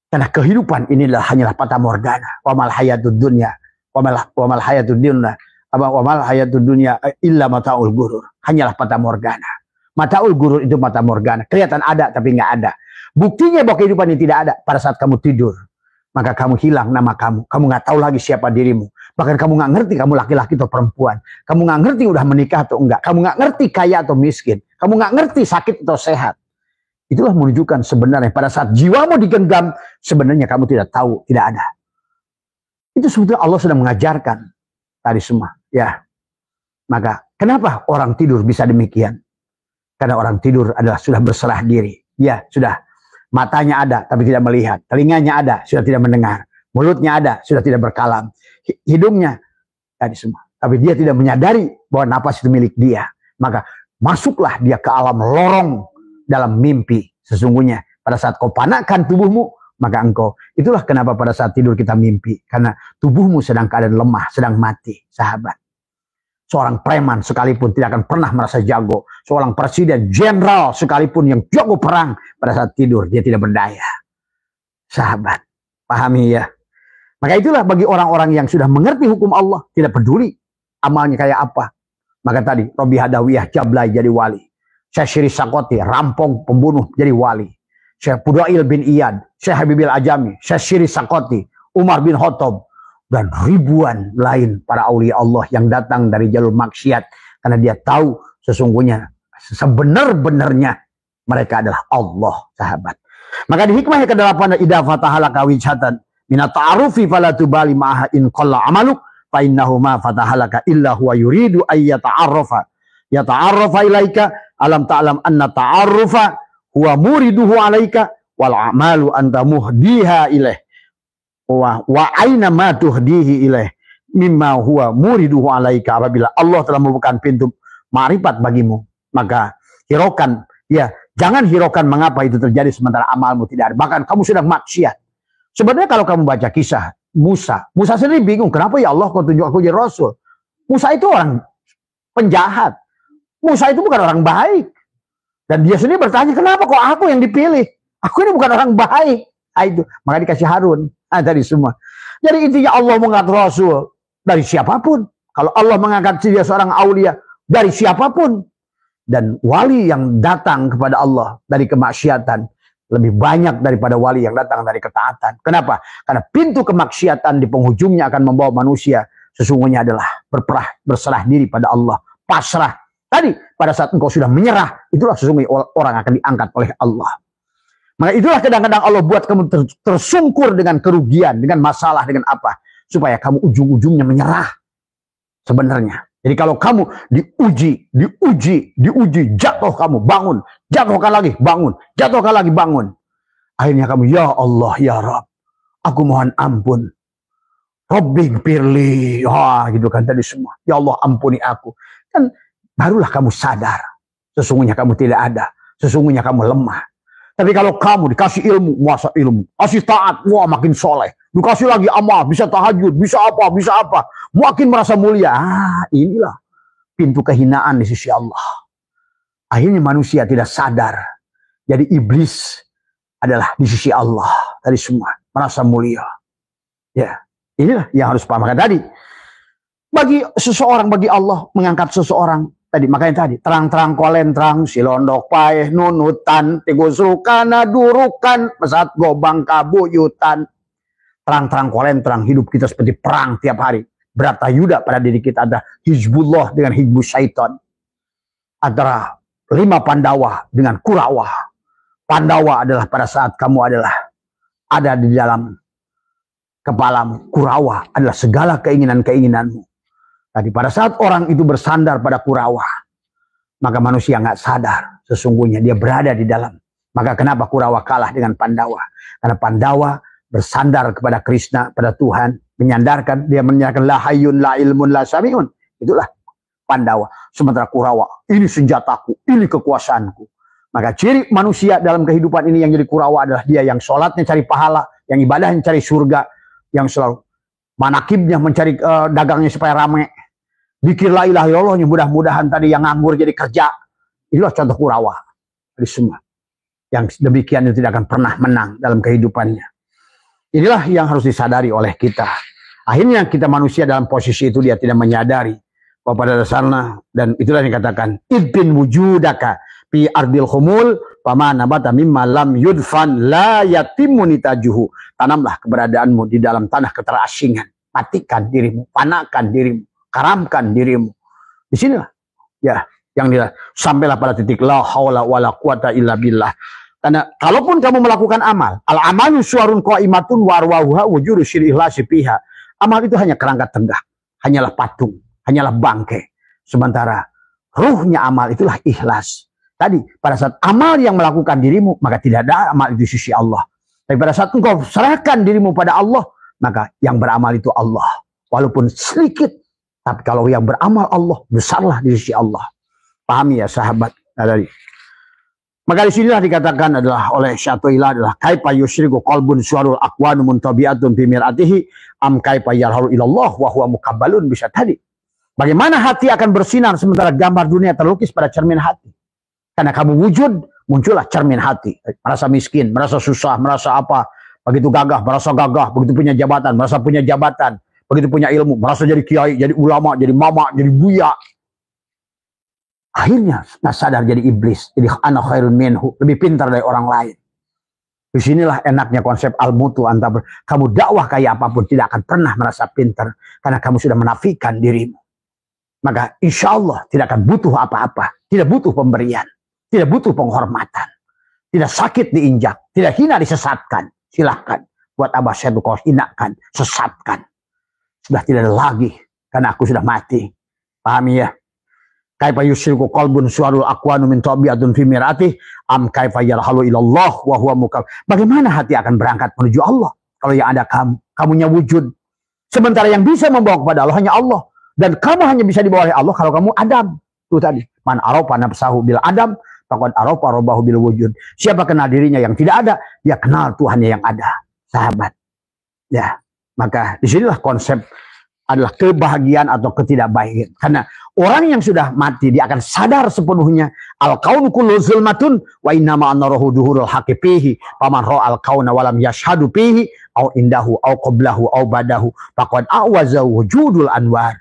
Karena kehidupan inilah hanyalah fata morgana. Wa mal hayatud dunya. Wa mal hayatud dunya. Apa wamal hayatud dunya illa mataul gurur. Hanyalah fata morgana. Mataul gurur itu mata morgana. Kelihatan ada tapi nggak ada. Buktinya bahwa kehidupan ini tidak ada pada saat kamu tidur. Maka kamu hilang nama kamu. Kamu nggak tahu lagi siapa dirimu. Bahkan kamu nggak ngerti kamu laki-laki atau perempuan. Kamu nggak ngerti udah menikah atau enggak. Kamu nggak ngerti kaya atau miskin. Kamu nggak ngerti sakit atau sehat. Itulah menunjukkan sebenarnya pada saat jiwamu digenggam, sebenarnya kamu tidak tahu, tidak ada. Itu sebetulnya Allah sudah mengajarkan tadi semua. Ya, maka kenapa orang tidur bisa demikian? Karena orang tidur adalah sudah berserah diri. Ya, sudah. Matanya ada, tapi tidak melihat. Telinganya ada, sudah tidak mendengar. Mulutnya ada, sudah tidak berkalam. Hidungnya, tadi semua. Tapi dia tidak menyadari bahwa napas itu milik dia. Maka masuklah dia ke alam lorong dalam mimpi. Sesungguhnya pada saat kau panakkan tubuhmu, maka engkau, itulah kenapa pada saat tidur kita mimpi. Karena tubuhmu sedang keadaan lemah, sedang mati, sahabat. Seorang preman sekalipun tidak akan pernah merasa jago. Seorang presiden, jenderal sekalipun yang jago perang, pada saat tidur dia tidak berdaya. Sahabat, pahami ya. Maka itulah bagi orang-orang yang sudah mengerti hukum Allah, tidak peduli amalnya kayak apa. Maka tadi, Robi Hadawiyah Jablay jadi wali. Syekh Syiri Sakoti, rampong pembunuh jadi wali. Syekh Fudail bin Iyad, Syekh Habibil Ajami, Syekh Syiri Sakoti, Umar bin Khattab, dan ribuan lain para aulia Allah yang datang dari jalur maksiat. Karena dia tahu sesungguhnya sebenar-benarnya mereka adalah Allah, sahabat. Maka di hikmah yang ke-8, idza fatahalaka wijhatan minat ta'arufi fala tubali ma'aha in qalla amaluk fa innahu ma fatahalaka illa huwa yuridu ay yata'arrafa ilaika alam ta'lam anna ta'arrufa huwa muriduhu alaika wal a'malu anta muhdiha ilaih wa aina ma tuhdihi ilaih mimma huwa muriduhu alaika. Apabila Allah telah membuka pintu ma'rifat bagimu, maka hiraukan, ya jangan hiraukan mengapa itu terjadi sementara amalmu tidak ada. Bahkan kamu sedang maksiat. Sebenarnya kalau kamu baca kisah Musa sendiri bingung, kenapa ya Allah kau tunjuk aku jadi rasul? Musa itu orang penjahat. Musa itu bukan orang baik. Dan dia sendiri bertanya, kenapa kok aku yang dipilih? Aku ini bukan orang baik. Itu maka dikasih Harun. Tadi semua. Jadi intinya Allah mengangkat rasul dari siapapun. Kalau Allah mengangkat dia seorang aulia dari siapapun. Dan wali yang datang kepada Allah dari kemaksiatan lebih banyak daripada wali yang datang dari ketaatan. Kenapa? Karena pintu kemaksiatan di penghujungnya akan membawa manusia sesungguhnya adalah berserah diri pada Allah. Pasrah. Tadi pada saat engkau sudah menyerah, itulah sesungguhnya orang akan diangkat oleh Allah. Maka itulah kadang-kadang Allah buat kamu tersungkur dengan kerugian, dengan masalah, dengan apa. Supaya kamu ujung-ujungnya menyerah. Sebenarnya. Jadi kalau kamu diuji, jatuh kamu, bangun. Jatuhkan lagi, bangun. Jatuhkan lagi, bangun. Akhirnya kamu, ya Allah, ya Rabb, aku mohon ampun. Rabbi gfirli. Gitu kan tadi semua. Ya Allah, ampuni aku. Dan barulah kamu sadar. Sesungguhnya kamu tidak ada. Sesungguhnya kamu lemah. Tapi kalau kamu dikasih ilmu, muasa ilmu. Kasih taat, wah makin soleh. Dikasih lagi amal, bisa tahajud, bisa apa. Makin merasa mulia. Inilah pintu kehinaan di sisi Allah. Akhirnya manusia tidak sadar. Jadi iblis adalah di sisi Allah. Dari semua. Merasa mulia. Ya, inilah yang harus paham. Maka tadi, bagi seseorang, bagi Allah mengangkat seseorang. Tadi makanya tadi terang-terang kolentrang silondok paeh nunutan tigusrukana durukan pesat gobang kabuyutan. Terang-terang kolentrang hidup kita seperti perang tiap hari. Berata yuda pada diri kita ada Hizbullah dengan Hizbus Syaitan. Antara 5 Pandawa dengan Kurawa. Pandawa adalah pada saat kamu adalah ada di dalam kepalamu. Kurawa adalah segala keinginan-keinginanmu. Tadi pada saat orang itu bersandar pada Kurawa, maka manusia nggak sadar sesungguhnya dia berada di dalam. Maka kenapa Kurawa kalah dengan Pandawa? Karena Pandawa bersandar kepada Krishna, pada Tuhan, menyandarkan la hayyun la ilmun la sami'un. Itulah Pandawa. Sementara Kurawa, ini senjataku, ini kekuasaanku. Maka ciri manusia dalam kehidupan ini yang jadi Kurawa adalah dia yang sholatnya cari pahala, yang ibadahnya cari surga, yang selalu manakibnya mencari dagangnya supaya ramai. Zikir la ilaha illallah, mudah-mudahan tadi yang nganggur jadi kerja. Inilah contoh Kurawa. Dari semua. Yang demikian itu tidak akan pernah menang dalam kehidupannya. Inilah yang harus disadari oleh kita. Akhirnya kita manusia dalam posisi itu dia tidak menyadari pada dasarnya, dan itulah yang dikatakan idin wujudaka fi ardil khumul fama nabata mimma lam yudfan la yatimu nitajuhu. Tanamlah keberadaanmu di dalam tanah keterasingan, matikan dirimu, panakan dirimu, karamkan dirimu. Di sinilah ya yang dia sampailah pada titik la haula wala quwata illa billah. Karena kalaupun kamu melakukan amal, al amalu suarun qaimatun wa arwahuha wujudu syir'i ikhlasi fiha. Amal itu hanya kerangka tegak, hanyalah patung, hanyalah bangkai. Sementara ruhnya amal itulah ikhlas. Tadi pada saat amal yang melakukan dirimu, maka tidak ada amal itu sisi Allah. Tapi pada saat engkau serahkan dirimu pada Allah, maka yang beramal itu Allah. Walaupun sedikit, tapi kalau yang beramal Allah, besarlah di sisi Allah. Pahami ya sahabat. Nah, tadi. Maka disinilah dikatakan adalah oleh Syatu'ilah adalah kaifa yusyriku qalbun suarul aqwanu muntabi'atun fi mir'atihi am kaifa yarharu ilallah wa huwa mukabbalun bisa tadi. Bagaimana hati akan bersinar sementara gambar dunia terlukis pada cermin hati. Karena kamu wujud, muncullah cermin hati. Merasa miskin, merasa susah, merasa apa. Begitu gagah, merasa gagah. Begitu punya jabatan, merasa punya jabatan. Begitu punya ilmu, merasa jadi kiai, jadi ulama, jadi mama, jadi buya. Akhirnya nggak sadar jadi iblis, jadi ana khairun minhu, lebih pintar dari orang lain. Disinilah enaknya konsep al-mutu antar kamu dakwah kayak apapun tidak akan pernah merasa pintar karena kamu sudah menafikan dirimu. Maka insya Allah tidak akan butuh apa-apa, tidak butuh pemberian, tidak butuh penghormatan, tidak sakit diinjak, tidak hina disesatkan. Silahkan buat Abah saya kau hinakan, sesatkan. Sudah tidak ada lagi karena aku sudah mati. Pahami ya? Kaifa yusyriku qalbun suarul aqwanu min tabi'atun fi mir'atih am kaifa yarhalu ilallah wa huwa mukab. Bagaimana hati akan berangkat menuju Allah kalau yang ada kamunya wujud. Sementara yang bisa membawa kepada Allah hanya Allah, dan kamu hanya bisa dibawa oleh Allah kalau kamu Adam. Itu tadi, man arafa nafsahu bil adam faqad arafa rabbahu bil wujud. Siapa kenal dirinya yang tidak ada, dia kenal Tuhannya yang ada. Sahabat. Ya, maka disinilah konsep adalah kebahagiaan atau ketidakbahagiaan. Karena orang yang sudah mati dia akan sadar sepenuhnya al-kaunu kullu zulmatun wa innama anarahu duhurul haqqi fihi faman ra'a al-kauna wa lam yashhadu fihi au indahu au qablahu au badahu faqad awaza wujudul anwar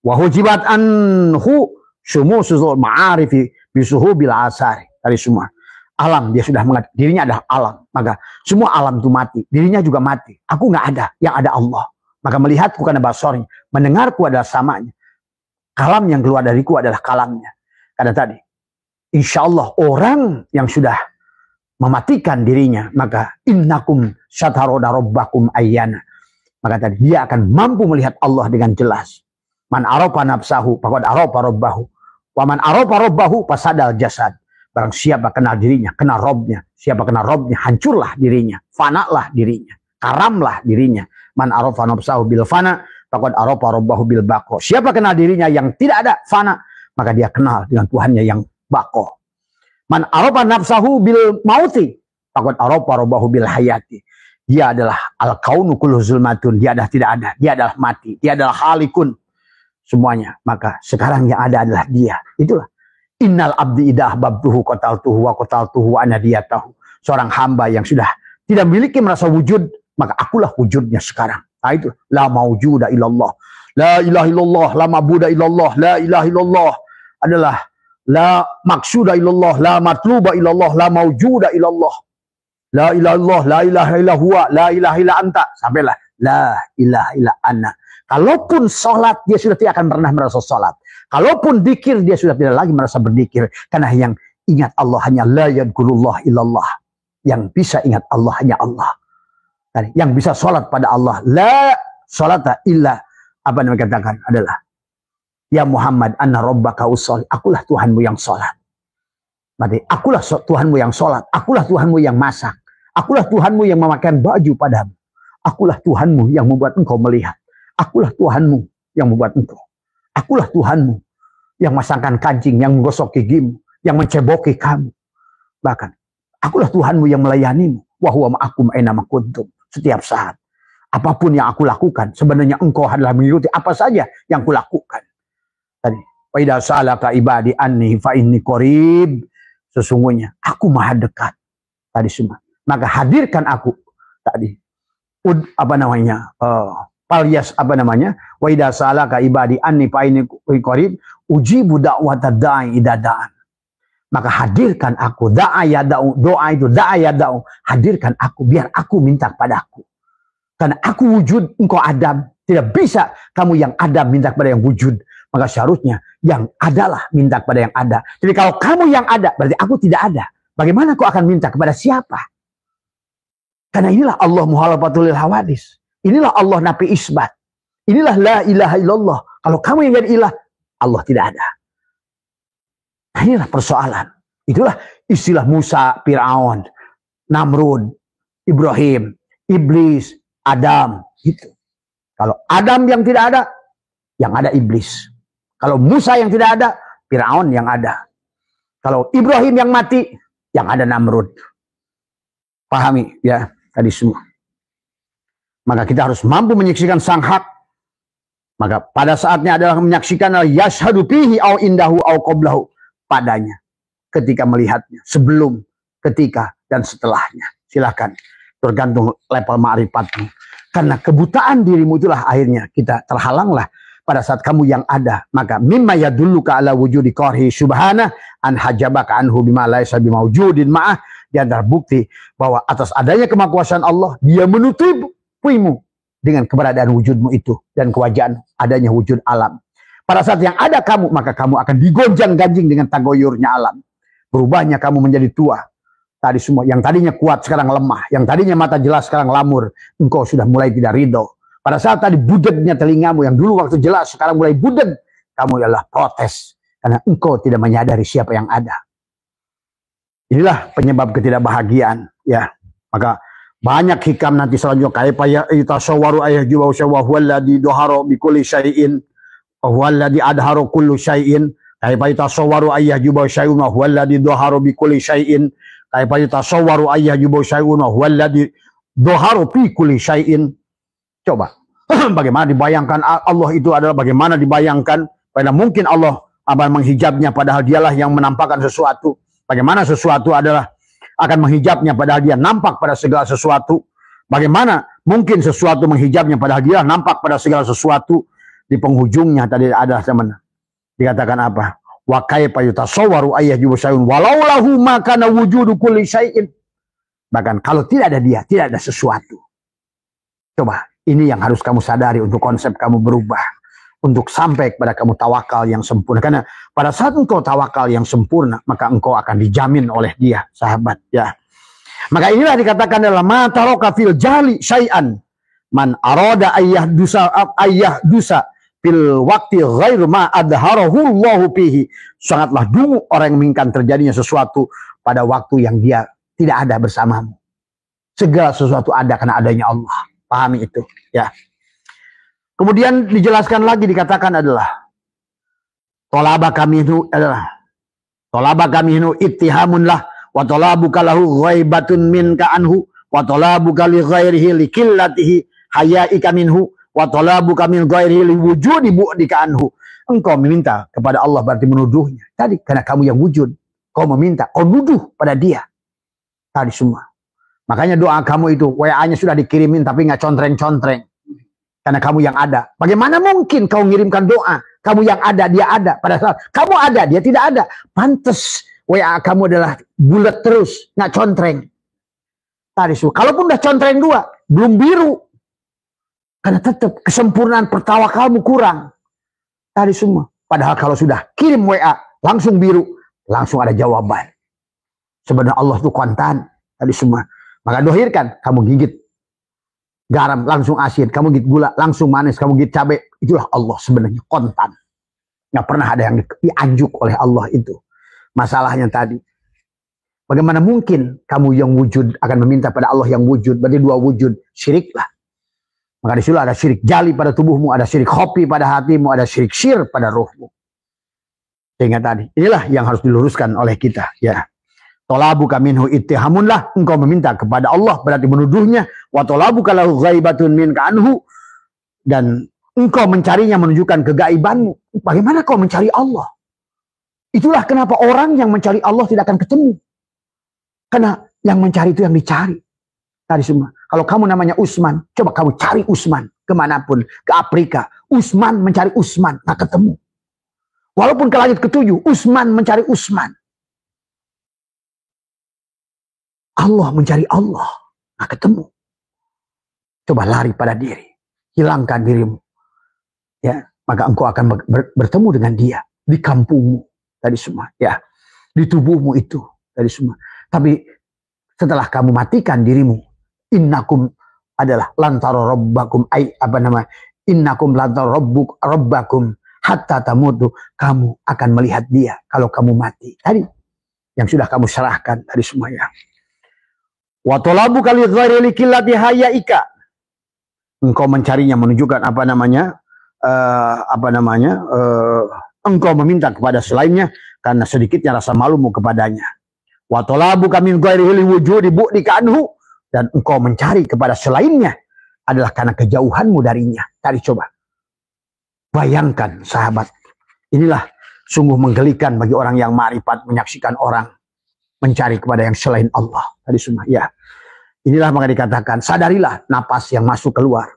wa hujibat anhu sumusul ma'arifi bisuhubil asari. Dari semua alam dia sudah mengerti dirinya adalah alam, maka semua alam itu mati, dirinya juga mati. Aku nggak ada, yang ada Allah. Maka melihatku karena basornya, mendengarku adalah samanya. Kalam yang keluar dariku adalah kalamnya. Karena tadi, insya Allah orang yang sudah mematikan dirinya, maka innakum syataroda robbakum ayyana. Maka tadi, dia akan mampu melihat Allah dengan jelas. Man aropa nafsahu, faqad aropa robbahu. Wa man aropa robbahu, fasadal jasad. Barang siapa kenal dirinya, kenal Robnya. Siapa kenal Robnya, hancurlah dirinya. Fanalah dirinya. Karamlah dirinya. Man arafa nafsahu bil fana faqad arafa rabbahu bil baqo. Siapa kenal dirinya yang tidak ada fana, maka dia kenal dengan Tuhannya yang baqo. Man arafa nafsahu bil mauti faqad arafa rabbahu bil hayati. Dia adalah al-kaunu kullu zulmatun, dia adalah tidak ada, dia adalah mati, dia adalah halikun semuanya. Maka sekarang yang ada adalah dia. Itulah innal abdi idah babtuhu qataltuhu wa qataltuhu ana diyatahu. Seorang hamba yang sudah tidak memiliki merasa wujud, maka akulah wujudnya sekarang. Nah itu, la maujuda illallah. La ilaha illallah, la mabuda illallah, la ilaha illallah adalah la maksuda illallah, la matluba illallah, la maujuda illallah. La ilaha illallah, la ilaha illa huwa, la ilaha illa anta. Sampailah, la ilaha illa anna. Kalaupun sholat, dia sudah tidak akan pernah merasa sholat. Kalaupun dikir, dia sudah tidak lagi merasa berdikir. Karena yang ingat Allah hanya la yadkulullah illallah. Yang bisa ingat Allah hanya Allah. Yang bisa sholat pada Allah, la sholata illa, apa yang dikatakan adalah ya Muhammad anna rabbaka usolli, akulah Tuhanmu yang sholat. Berarti akulah Tuhanmu yang sholat, akulah Tuhanmu yang masak, akulah Tuhanmu yang memakai baju padamu, akulah Tuhanmu yang membuat engkau melihat, akulah Tuhanmu yang membuat engkau, akulah Tuhanmu yang masangkan kancing, yang menggosok gigimu, yang menceboki kamu, bahkan akulah Tuhanmu yang melayanimu, wa huwa ma'akum aina ma kuntum. Setiap saat, apapun yang aku lakukan, sebenarnya engkau adalah mengikuti apa saja yang kulakukan. Tadi, wa idza sa'alaka ibadi anni fa inni qarib. Sesungguhnya aku maha dekat. Tadi semua. Maka hadirkan aku tadi. Palias apa namanya? Wa idza salaka ibadi anni fa inni qarib ujibu da'watad da'i idza da'an. Maka hadirkan aku, da'a yada'u, doa itu da'a yada'u, hadirkan aku biar aku minta padaku. Karena aku wujud, engkau Adam, tidak bisa kamu yang Adam minta kepada yang wujud. Maka seharusnya yang adalah minta kepada yang ada. Jadi kalau kamu yang ada, berarti aku tidak ada. Bagaimana kau akan minta kepada siapa? Karena inilah Allah muhalafatul hawadis. Inilah Allah nafi isbat. Inilah la ilaha illallah. Kalau kamu yang jadi ilah, Allah tidak ada. Nah, inilah persoalan. Itulah istilah Musa, Fir'aun, Namrud, Ibrahim, Iblis, Adam. Gitu. Kalau Adam yang tidak ada, yang ada Iblis. Kalau Musa yang tidak ada, Fir'aun yang ada. Kalau Ibrahim yang mati, yang ada Namrud. Pahami ya tadi semua. Maka kita harus mampu menyaksikan sang hak. Maka pada saatnya adalah menyaksikan yashhadu fihi au indahu au qablahu, padanya, ketika melihatnya, sebelum, ketika, dan setelahnya. Silakan, tergantung level ma'rifatmu. Karena kebutaan dirimu itulah akhirnya kita terhalanglah pada saat kamu yang ada. Maka mimma yadulluka ala wujudi qarhi subhana an hajabaka anhu bima laisa bimawjudin ma'ah. Di antara bukti bahwa atas adanya kemakuasaan Allah, dia menutupimu dengan keberadaan wujudmu itu dan kewajiban adanya wujud alam. Pada saat yang ada kamu, maka kamu akan digonjang-ganjing dengan tagoyurnya alam. Berubahnya kamu menjadi tua. Tadi semua, yang tadinya kuat sekarang lemah. Yang tadinya mata jelas sekarang lamur. Engkau sudah mulai tidak ridho. Pada saat tadi budegnya telingamu, yang dulu waktu jelas, sekarang mulai budeg. Kamu adalah protes. Karena engkau tidak menyadari siapa yang ada. Inilah penyebab ketidakbahagiaan. Ya, maka banyak hikam nanti selanjutnya. Kaifa yatasawwaru ayyuhu wa huwa alladhi dhahara bi kulli syai'in. Huwallazi adharu kullu syai'in kaifa yatasawwaru ayyuhu syai'un huwallazi dhaharu bi kulli syai'in kaifa yatasawwaru ayyuhu syai'un huwallazi dhaharu fi kulli syai'in. Coba bagaimana dibayangkan Allah itu adalah bagaimana dibayangkan pada mungkin Allah akan menghijabnya padahal dialah yang menampakkan sesuatu. Bagaimana sesuatu adalah akan menghijabnya padahal dia nampak pada segala sesuatu. Bagaimana mungkin sesuatu menghijabnya padahal dia nampak pada segala sesuatu. Di penghujungnya tadi ada teman dikatakan apa? Wa kaifa yatasawwaru ayyuhu syai'un walau lahu ma kana wujudu kulli syai'in. Bahkan kalau tidak ada dia, tidak ada sesuatu. Coba, ini yang harus kamu sadari untuk konsep kamu berubah. Untuk sampai kepada kamu tawakal yang sempurna. Karena pada saat engkau tawakal yang sempurna, maka engkau akan dijamin oleh dia, sahabat. Ya. Maka inilah dikatakan dalam ma taraka fil jali syai'an man arada ayyah dusa fil waktu ghairu ma adharahu Allahu fihi. Sangatlah dungu orang yang menginginkan terjadinya sesuatu pada waktu yang dia tidak ada bersamamu. Segala sesuatu ada karena adanya Allah. Pahami itu, ya. Kemudian dijelaskan lagi dikatakan adalah tolaba kami itu ittihamun lah wa talabuka lahu ghaibatun minka anhu wa talabuka li ghairihi li qillatihi hayaika minhu wa talabuka min ghairihi li wujudi bu'dika anhu. Engkau meminta kepada Allah berarti menuduhnya. Tadi karena kamu yang wujud, kau meminta, kau nuduh pada dia. Tadi semua. Makanya doa kamu itu WA-nya sudah dikirimin tapi nggak contreng-contreng. Karena kamu yang ada. Bagaimana mungkin kau ngirimkan doa? Kamu yang ada, dia ada. Pada saat kamu ada, dia tidak ada. Pantes WA kamu adalah bulat terus, nggak contreng. Tadi semua. Kalaupun udah contreng dua, belum biru. Karena tetap kesempurnaan pertawakalmu kurang. Tadi semua. Padahal kalau sudah kirim WA, langsung biru, langsung ada jawaban. Sebenarnya Allah itu kontan. Tadi semua. Maka dohirkan, kamu gigit garam, langsung asin. Kamu gigit gula, langsung manis. Kamu gigit cabai. Itulah Allah sebenarnya kontan. Nggak pernah ada yang dianjuk oleh Allah itu. Masalahnya tadi. Bagaimana mungkin kamu yang wujud akan meminta pada Allah yang wujud. Berarti dua wujud. Syiriklah. Maka disitu ada syirik jali pada tubuhmu. Ada syirik khofi pada hatimu. Ada syirik syir pada ruhmu. Sehingga tadi. Inilah yang harus diluruskan oleh kita. Ya. Tolabuka minhu ittihamunlah, engkau meminta kepada Allah berarti menuduhnya. Wa tolabuka lahu ghaibatun minka anhu, dan engkau mencarinya menunjukkan kegaibanmu. Bagaimana kau mencari Allah? Itulah kenapa orang yang mencari Allah tidak akan ketemu. Karena yang mencari itu yang dicari. Tadi semua. Kalau kamu namanya Usman, coba kamu cari Usman kemanapun, ke Afrika. Usman mencari Usman, nggak ketemu. Walaupun ke langit ketujuh, Usman mencari Usman. Allah mencari Allah, nggak ketemu. Coba lari pada diri, hilangkan dirimu, ya, maka engkau akan bertemu dengan Dia di kampungmu tadi semua, ya, di tubuhmu itu tadi semua. Tapi setelah kamu matikan dirimu, innakum adalah lantaro robbakum, innakum lantaro robbakum hatta tamutu, kamu akan melihat Dia kalau kamu mati tadi, yang sudah kamu serahkan tadi semuanya. Wa talabu kali ghairi likillati hayaika, engkau mencarinya menunjukkan engkau meminta kepada selainnya karena sedikitnya rasa malumu kepadanya. Wa talabu min ghairi wujudi bu'dika anhu, dan engkau mencari kepada selainnya adalah karena kejauhanmu darinya. Tadi coba bayangkan sahabat, inilah sungguh menggelikan bagi orang yang ma'rifat menyaksikan orang mencari kepada yang selain Allah tadi semua, ya. Inilah maka dikatakan, sadarilah napas yang masuk keluar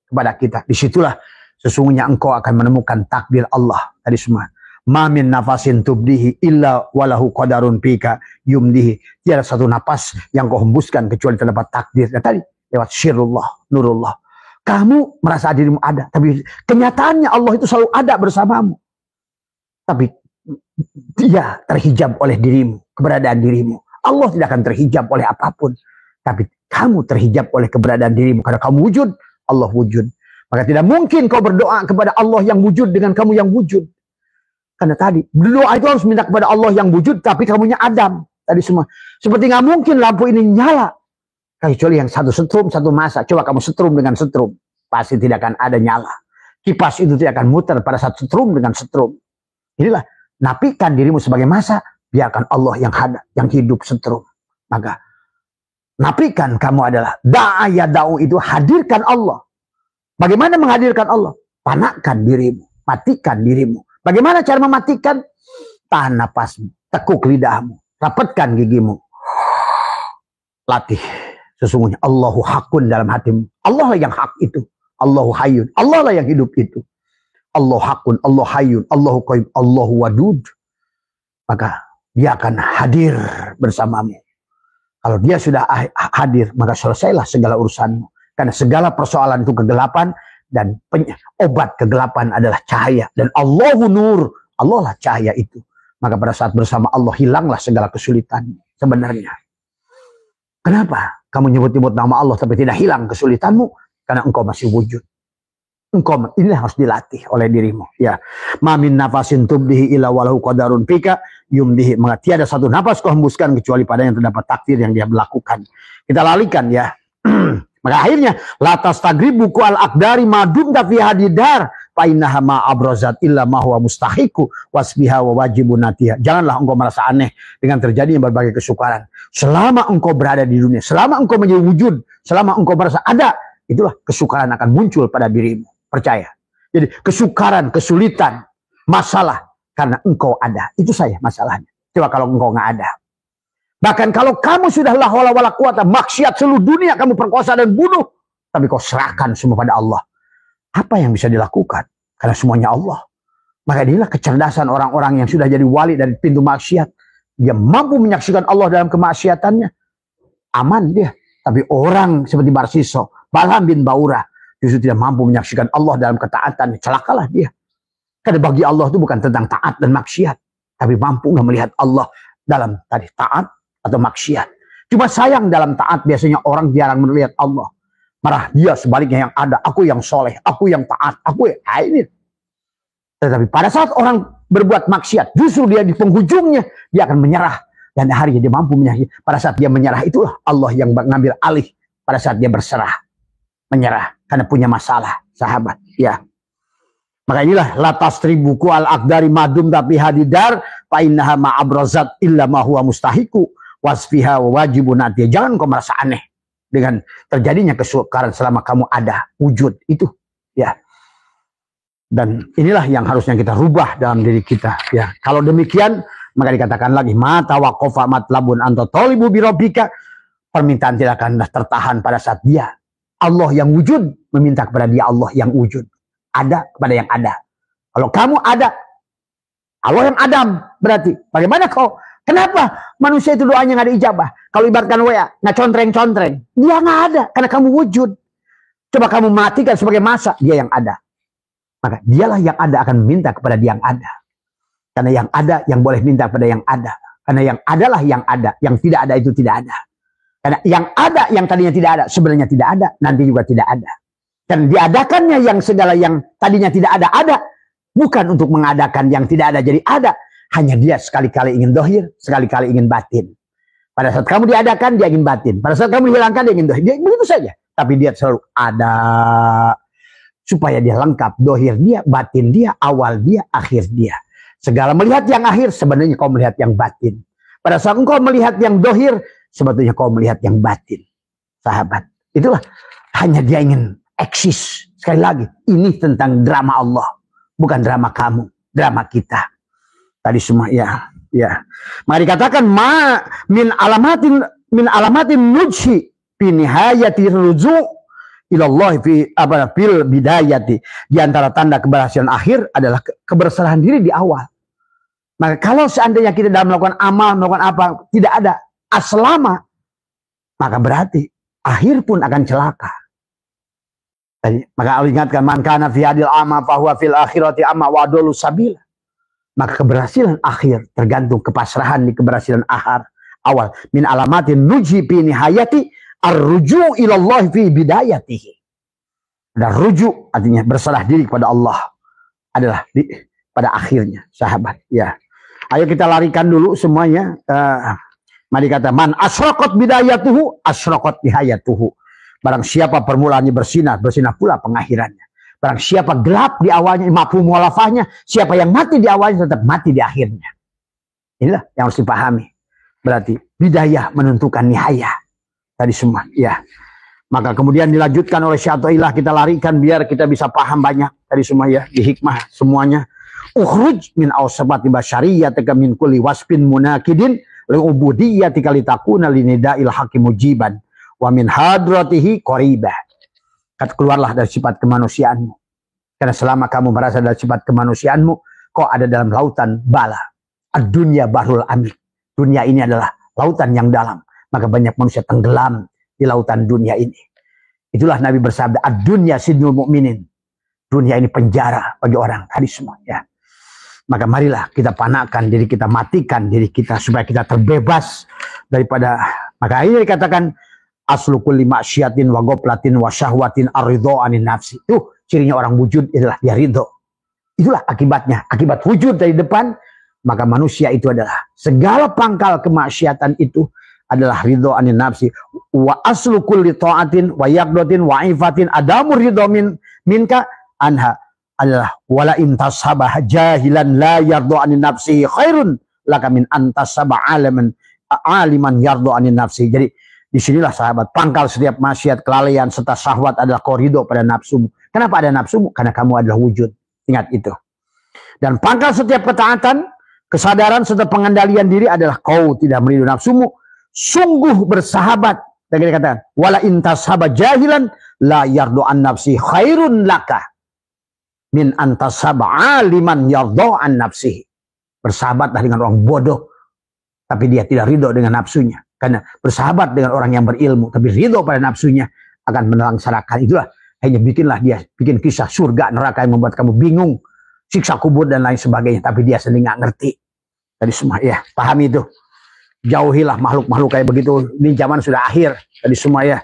kepada kita. Disitulah sesungguhnya engkau akan menemukan takdir Allah tadi semua. Ma min nafasin tubdihi illa walahu qadarun fika yumdihi. Tiada satu napas yang kau hembuskan kecuali terdapat takdir. Dan tadi lewat syirullah, nurullah. Kamu merasa dirimu ada, tapi kenyataannya Allah itu selalu ada bersamamu. Tapi Dia terhijab oleh dirimu, keberadaan dirimu. Allah tidak akan terhijab oleh apapun. Tapi kamu terhijab oleh keberadaan dirimu. Karena kamu wujud, Allah wujud. Maka tidak mungkin kau berdoa kepada Allah yang wujud dengan kamu yang wujud. Karena tadi, berdoa itu harus minta kepada Allah yang wujud, tapi kamunya Adam. Tadi semua. Seperti nggak mungkin lampu ini nyala. Kecuali yang satu setrum, satu masa. Coba kamu setrum dengan setrum. Pasti tidak akan ada nyala. Kipas itu tidak akan muter pada saat setrum dengan setrum. Inilah, napikan dirimu sebagai masa, biarkan Allah yang ada, yang hidup setrum. Maka, napikan kamu adalah da'aya da'u, itu hadirkan Allah. Bagaimana menghadirkan Allah? Panakkan dirimu, matikan dirimu. Bagaimana cara mematikan? Tahan napasmu, tekuk lidahmu, rapatkan gigimu. Latih. Sesungguhnya Allahu hakun dalam hatimu. Allah lah yang hak itu. Allahu hayyun. Allah lah yang hidup itu. Allah hakun, Allah hayyun, Allahu qayyum, Allahu wadud. Maka Dia akan hadir bersamamu. Kalau Dia sudah hadir, maka selesailah segala urusanmu. Karena segala persoalan itu kegelapan, dan obat kegelapan adalah cahaya. Dan Allahu nur, Allah lah cahaya itu. Maka pada saat bersama Allah, hilanglah segala kesulitan sebenarnya. Kenapa kamu nyebut-nyebut nama Allah tapi tidak hilang kesulitanmu? Karena engkau masih wujud. Engkau ini harus dilatih oleh dirimu, ya. Ma min nafasin tubdihi illa walahu qadarun fika yumdihi. Maka tiada satu nafas kau hembuskan kecuali pada yang terdapat takdir yang Dia melakukan. Kita lalikan, ya. Maka akhirnya latas tagribu ku al aqdari madum fi hadidar fa innaha ma abrazat illa ma huwa mustahiqu wasbiha wa wajibun natiha. Janganlah engkau merasa aneh dengan terjadinya berbagai kesukaran. Selama engkau berada di dunia, selama engkau menjadi wujud, selama engkau merasa ada, itulah kesukaran akan muncul pada dirimu. Percaya. Jadi kesukaran, kesulitan, masalah karena engkau ada. Itu saja masalahnya. Coba kalau engkau nggak ada. Bahkan kalau kamu sudah la haula wala quwata, maksiat seluruh dunia kamu perkosa dan bunuh, tapi kau serahkan semua pada Allah. Apa yang bisa dilakukan? Karena semuanya Allah. Maka inilah kecerdasan orang-orang yang sudah jadi wali dari pintu maksiat. Dia mampu menyaksikan Allah dalam kemaksiatannya. Aman dia. Tapi orang seperti Barsiso, Balham bin Baura, justru tidak mampu menyaksikan Allah dalam ketaatan. Celakalah dia. Karena bagi Allah itu bukan tentang taat dan maksiat. Tapi mampu nggak melihat Allah dalam tadi taat atau maksiat. Cuma sayang dalam taat biasanya orang jarang melihat Allah. Marah dia sebaliknya yang ada. Aku yang soleh, aku yang taat, aku yang ini. Tetapi pada saat orang berbuat maksiat, justru dia di penghujungnya, dia akan menyerah. Dan hari dia mampu menyerah. Pada saat dia menyerah itulah Allah yang mengambil alih. Pada saat dia berserah. Menyerah. Karena punya masalah, sahabat. Ya. Maka inilah latas tribuku al aqdari madum tapi hadidar fa innaha ma abrazat illa ma huwa mustahiqu wasfiha wa wajibun atiyah. Jangan kau merasa aneh dengan terjadinya kesukaran selama kamu ada wujud itu, ya. Dan inilah yang harusnya kita rubah dalam diri kita, ya. Kalau demikian maka dikatakan lagi mata waqafa matlabun anta talibu bi rabbika, permintaan tidak akan tertahan pada saat dia Allah yang wujud meminta kepada dia Allah yang wujud, ada kepada yang ada. Kalau kamu ada, Allah yang Adam berarti. Bagaimana kau? Kenapa manusia itu doanya nggak ada ijabah? Kalau ibaratkan WA, nggak contreng-contreng, dia nggak ada karena kamu wujud. Coba kamu matikan sebagai masa, dia yang ada. Maka dialah yang ada akan meminta kepada dia yang ada. Karena yang ada yang boleh minta kepada yang ada. Karena yang adalah yang ada, yang tidak ada itu tidak ada. Karena yang ada yang tadinya tidak ada, sebenarnya tidak ada, nanti juga tidak ada. Dan diadakannya yang segala yang tadinya tidak ada. Bukan untuk mengadakan yang tidak ada jadi ada. Hanya dia sekali-kali ingin dohir, sekali-kali ingin batin. Pada saat kamu diadakan, dia ingin batin. Pada saat kamu dihilangkan, dia ingin dohir. Dia begitu saja. Tapi dia selalu ada. Supaya dia lengkap. Dohir dia, batin dia, awal dia, akhir dia. Segala melihat yang akhir, sebenarnya kau melihat yang batin. Pada saat engkau melihat yang dohir, sebetulnya kau melihat yang batin. Sahabat. Itulah. Hanya dia ingin eksis. Sekali lagi. Ini tentang drama Allah. Bukan drama kamu. Drama kita. Tadi semua ya. Maka dikatakan min alamatin nujhi fi nihayati ruju' ilallah fil bidayati. Di antara tanda keberhasilan akhir adalah keberserahan diri di awal. Maka kalau seandainya kita dalam melakukan amal, melakukan apa, tidak ada aslama, maka berarti akhir pun akan celaka. Maka Allah ingatkan, man kana fi hadil ama fahuwa fil akhirati ama wa adallu sabila. Maka keberhasilan akhir tergantung kepasrahan di keberhasilan awal. Min alamatin nuji fi nihayati ar-ruju' ilallah fi bidayatihi. Dan rujuk artinya berserah diri kepada Allah adalah pada akhirnya, sahabat. Ya. Ayo kita larikan dulu semuanya. Mari kata man asyraqat bidayatuhu asyraqat nihayatuhu. Barang siapa permulaannya bersinar pula pengakhirannya. Barang siapa gelap di awalnya, mafhum muhalafahnya, siapa yang mati di awalnya tetap mati di akhirnya. Inilah yang harus dipahami. Berarti bidayah menentukan nihayah. Tadi semua, ya. Maka kemudian dilanjutkan oleh Syaikhullah, kita larikan biar kita bisa paham banyak. Tadi semua ya, di hikmah semuanya. Ukhruj min awsabati basyariyatika min kulli wasfin munakidin li'ubudiyatika litakuna linida'il hakim mujiban wa min hadratihi qaribah. Keluarlah dari sifat kemanusiaanmu. Karena selama kamu merasa dari sifat kemanusiaanmu, kau ada dalam lautan bala. Ad-dunya bahrul amik. Dunia ini adalah lautan yang dalam. Maka banyak manusia tenggelam di lautan dunia ini. Itulah Nabi bersabda, ad-dunya sidnul mu'minin. Dunia ini penjara bagi orang. Tadi semua ya. Maka marilah kita panakkan diri kita, matikan diri kita supaya kita terbebas daripada. Maka ini dikatakan aslu kulli maksiatin wa ghaplatin wa syahwatin ar-ridha anin nafsi. Itu cirinya orang wujud adalah dia ridho. Itulah akibatnya. Akibat wujud dari depan, maka manusia itu adalah segala pangkal kemaksiatan itu adalah ridho anin nafsi. Wa aslu kulli ta'atin wa yaqdatin wa ifatin adamu ridho minka anha adalah wala intasabah jahilan la yardha anin nafsi khairun laka min antasabah aliman yardha anin nafsi. Jadi disinilah sahabat, pangkal setiap maksiat, kelalaian, serta syahwat adalah kau ridho pada nafsumu. Kenapa ada nafsumu? Karena kamu adalah wujud. Ingat itu. Dan pangkal setiap ketaatan, kesadaran, serta pengendalian diri adalah kau tidak merindu nafsumu. Sungguh bersahabat. Dan kita katakan, wala intasaba jahilan la yardu an nafsi khairun laka min antasaba aliman yardu an nafsihi. Bersahabatlah dengan orang bodoh, tapi dia tidak ridho dengan nafsunya. Karena bersahabat dengan orang yang berilmu, tapi ridho pada nafsunya akan melaksanakan. Itulah, hanya bikin kisah surga, neraka yang membuat kamu bingung, siksa kubur dan lain sebagainya. Tapi dia sendiri nggak ngerti. Tadi semua, ya, pahami itu. Jauhilah makhluk-makhluk kayak begitu. Ini zaman sudah akhir. Tadi semua ya,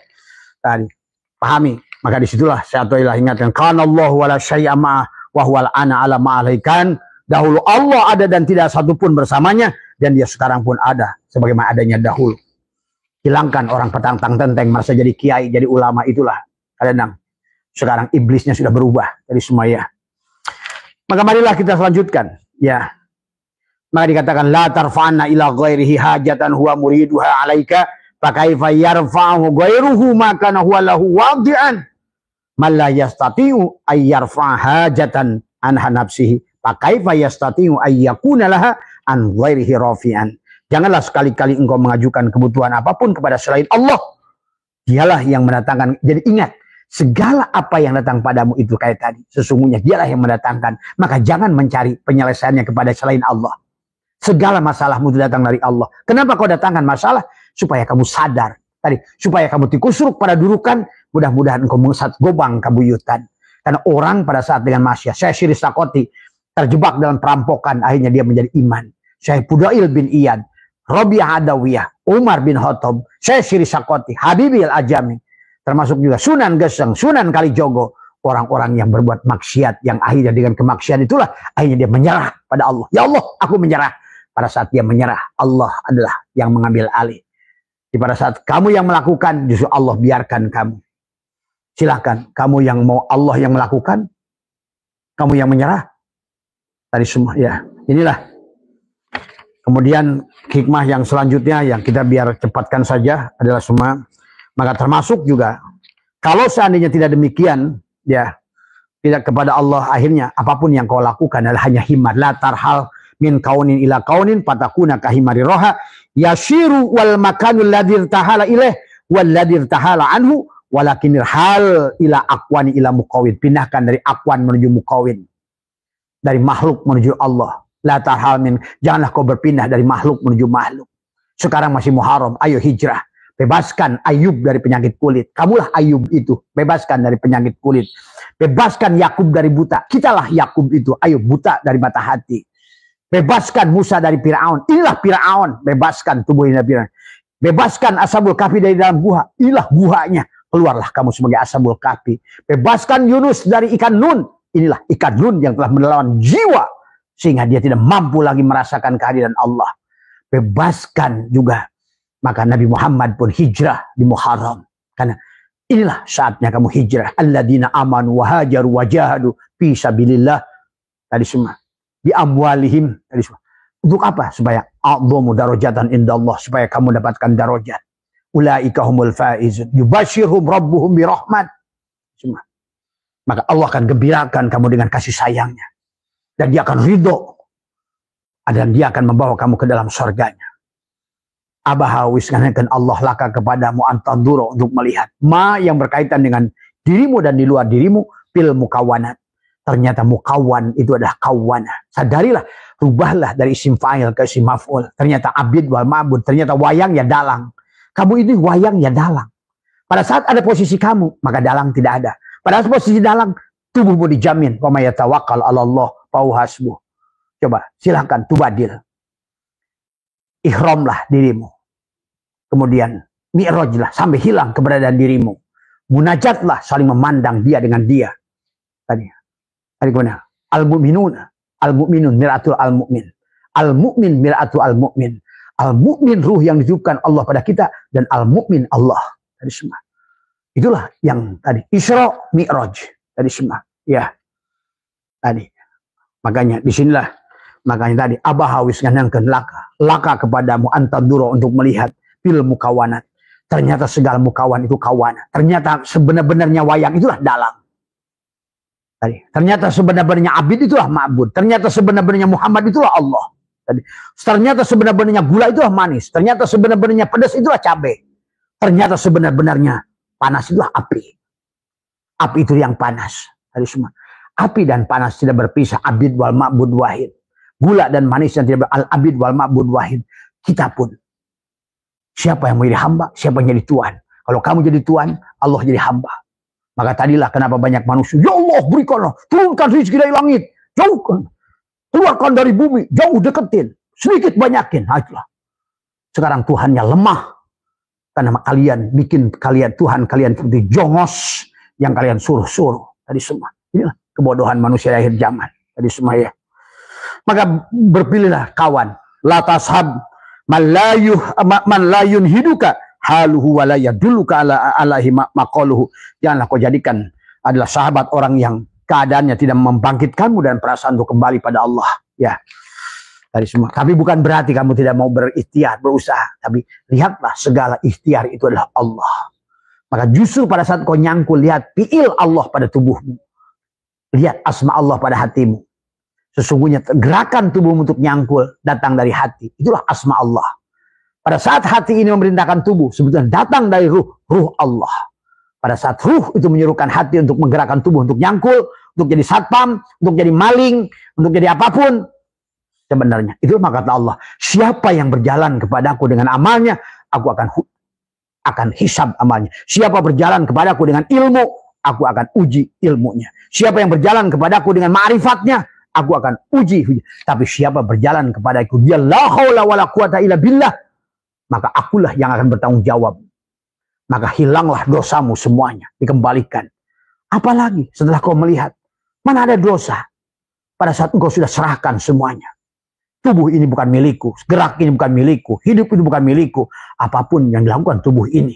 tadi pahami. Maka disitulah Syaikhullah ingatkan, kana Allah wala syai'a ma wa huwal ana ala ma'alaikan. Dahulu Allah ada dan tidak satupun bersamanya, dan dia sekarang pun ada sebagaimana adanya dahulu. Hilangkan orang petantang tenteng merasa jadi kiai, jadi ulama. Itulah kadang sekarang iblisnya sudah berubah dari semua ya. Maka marilah kita selanjutkan ya. Maka dikatakan la tarfa'na ila ghairihi hajatan huwa muriduha alaika fa kaifa yarfa'u ghairuhu ma kana huwa lahu wadi'an man la yastati'u ay yarfa' hajatan anha nafsihi fa kaifa yastati'u ay yakuna laha an ghairihi rafi'an. Janganlah sekali-kali engkau mengajukan kebutuhan apapun kepada selain Allah. Dialah yang mendatangkan. Jadi ingat, segala apa yang datang padamu itu kayak tadi, sesungguhnya dialah yang mendatangkan. Maka jangan mencari penyelesaiannya kepada selain Allah. Segala masalahmu itu datang dari Allah. Kenapa kau datangkan masalah? Supaya kamu sadar. Tadi, supaya kamu tikusruk pada durukan, mudah-mudahan engkau mengesat gobang kabuyutan. Karena orang pada saat dengan maksiat, saya Syiri Sakoti, terjebak dalam perampokan, akhirnya dia menjadi iman. Saya Pudail bin Iyad, Robiah Adawiyah, Umar bin Khattab, saya Syiri Sakoti, Habibi Al-Ajami, termasuk juga Sunan Geseng, Sunan Kalijogo, orang-orang yang berbuat maksiat, yang akhirnya dengan kemaksiatan itulah, akhirnya dia menyerah pada Allah. Ya Allah, aku menyerah. Pada saat dia menyerah, Allah adalah yang mengambil alih. Di pada saat kamu yang melakukan, justru Allah biarkan kamu. Silahkan, kamu yang mau Allah yang melakukan, kamu yang menyerah. Tadi semua, ya. Inilah. Kemudian hikmah yang selanjutnya yang kita biar cepatkan saja adalah semua. Maka termasuk juga, kalau seandainya tidak demikian, ya, tidak kepada Allah, akhirnya apapun yang kau lakukan adalah hanya himar. La tarhal min kaunin ila kaunin patakuna kahimari roha yashiru wal makanul ladir tahala ilaih wal ladir tahala anhu walakinir hal ila akwani ila mukawin. Pindahkan dari akwan menuju mukawin, dari makhluk menuju Allah. La tarhal min, janganlah kau berpindah dari makhluk menuju makhluk. Sekarang masih Muharram, ayo hijrah. Bebaskan Ayub dari penyakit kulit. Kamulah Ayub itu, bebaskan dari penyakit kulit. Bebaskan Yakub dari buta. Kitalah Yakub itu, ayo buta dari mata hati. Bebaskan Musa dari Fir'aun. Inilah Fir'aun. Bebaskan tubuh Nabi. Bebaskan Ashabul Kahfi dari dalam gua. Inilah guanya. Keluarlah kamu sebagai Ashabul Kahfi. Bebaskan Yunus dari ikan Nun. Inilah ikan Nun yang telah menelan jiwa. Sehingga dia tidak mampu lagi merasakan kehadiran Allah. Bebaskan juga. Maka Nabi Muhammad pun hijrah di Muharram. Karena inilah saatnya kamu hijrah. Alladzina amanu wa hajaru wa jahadu fi sabilillah. Tadi semua. Bi amwalihim. Tadi semua. Untuk apa? Supaya a'dhamu darajatan indallah. Supaya kamu dapatkan darajat. Ulaika humul faizun. Yubashirhum rabbuhum birahmat. Semua. Maka Allah akan gembirakan kamu dengan kasih sayangnya. Dan dia akan ridho. Dan dia akan membawa kamu ke dalam surganya. Abahawis kan Allah laka kepadamu antanduro untuk melihat. Ma yang berkaitan dengan dirimu dan di luar dirimu. Pil mukawanat. Ternyata mukawan itu adalah kawana. Sadarilah. Rubahlah dari isim fa'il ke isim maf'ul. Ternyata abid wal ma'bud. Ternyata wayang ya dalang. Kamu ini wayang ya dalang. Pada saat ada posisi kamu. Maka dalang tidak ada. Pada saat posisi dalang. Tubuhmu dijamin. Wa may yatawakkal 'ala Allah fa'huwa hasbuh. Coba silahkan tubadil. Ihramlah dirimu. Kemudian mi'rajlah sampai hilang keberadaan dirimu. Munajatlah saling memandang dia dengan dia. Tadi kemana? Al-mu'minun mir'atul al-mu'min. Al-mu'min mir'atul al-mu'min. Al-mu'min ruh yang dititipkan Allah pada kita dan al-mu'min Allah. Tadi semua. Itulah yang tadi Isra Mi'raj. Tadi semua. Ya. Tadi. Makanya disinilah. Makanya tadi abahawis nganangkeun laka kepadamu antanduro untuk melihat bil mukawanat. Ternyata segala mukawan itu kawana. Ternyata sebenar-benarnya wayang itulah dalang. Tadi. Ternyata sebenar-benarnya abid itulah ma'bud. Ternyata sebenar-benarnya Muhammad itulah Allah. Tadi. Ternyata sebenar-benarnya gula itulah manis. Ternyata sebenar-benarnya pedas itulah cabai. Ternyata sebenar-benarnya panas itulah api. Api itu yang panas. Tadi semua. Api dan panas tidak berpisah. Abid wal ma'bud wahid. Gula dan manis yang tidak al-abid wal ma'bud wahid. Kita pun. Siapa yang menjadi hamba, siapa yang jadi tuan. Kalau kamu jadi tuan, Allah jadi hamba. Maka tadilah kenapa banyak manusia. Ya Allah berikanlah, turunkan rezeki dari langit. Jauhkan. Keluarkan dari bumi, jauh deketin. Sedikit banyakin. Itulah. Sekarang Tuhannya lemah. Karena kalian bikin Tuhan kalian seperti jongos. Yang kalian suruh-suruh. Tadi semua. Inilah kebodohan manusia di akhir zaman. Tadi semua ya. Maka berpilihlah kawan. La tashab man layun hiduka haluhu wa la yadulluka alaihi maqaluhu. Janganlah kau jadikan adalah sahabat orang yang keadaannya tidak membangkitkanmu dan perasaan untuk kembali pada Allah. Ya. Tadi semua. Tapi bukan berarti kamu tidak mau berikhtiar, berusaha. Tapi lihatlah segala ikhtiar itu adalah Allah. Maka justru pada saat kau nyangkul, lihat fi'il Allah pada tubuhmu. Lihat asma Allah pada hatimu. Sesungguhnya gerakan tubuhmu untuk nyangkul datang dari hati. Itulah asma Allah. Pada saat hati ini memerintahkan tubuh, sebetulnya datang dari ruh Allah. Pada saat ruh itu menyuruhkan hati untuk menggerakkan tubuh, untuk nyangkul, untuk jadi satpam, untuk jadi maling, untuk jadi apapun. Sebenarnya, itu maka kata Allah, siapa yang berjalan kepadaku dengan amalnya, aku akan hisab amalnya. Siapa berjalan kepadaku dengan ilmu, aku akan uji ilmunya. Siapa yang berjalan kepadaku dengan ma'rifatnya, aku akan uji. Tapi siapa berjalan kepadaku, dia la haula wala quwata illa billah, maka akulah yang akan bertanggung jawab. Maka hilanglah dosamu semuanya, dikembalikan. Apalagi setelah kau melihat, mana ada dosa pada saat engkau sudah serahkan semuanya. Tubuh ini bukan milikku, gerak ini bukan milikku, hidup ini bukan milikku, apapun yang dilakukan tubuh ini.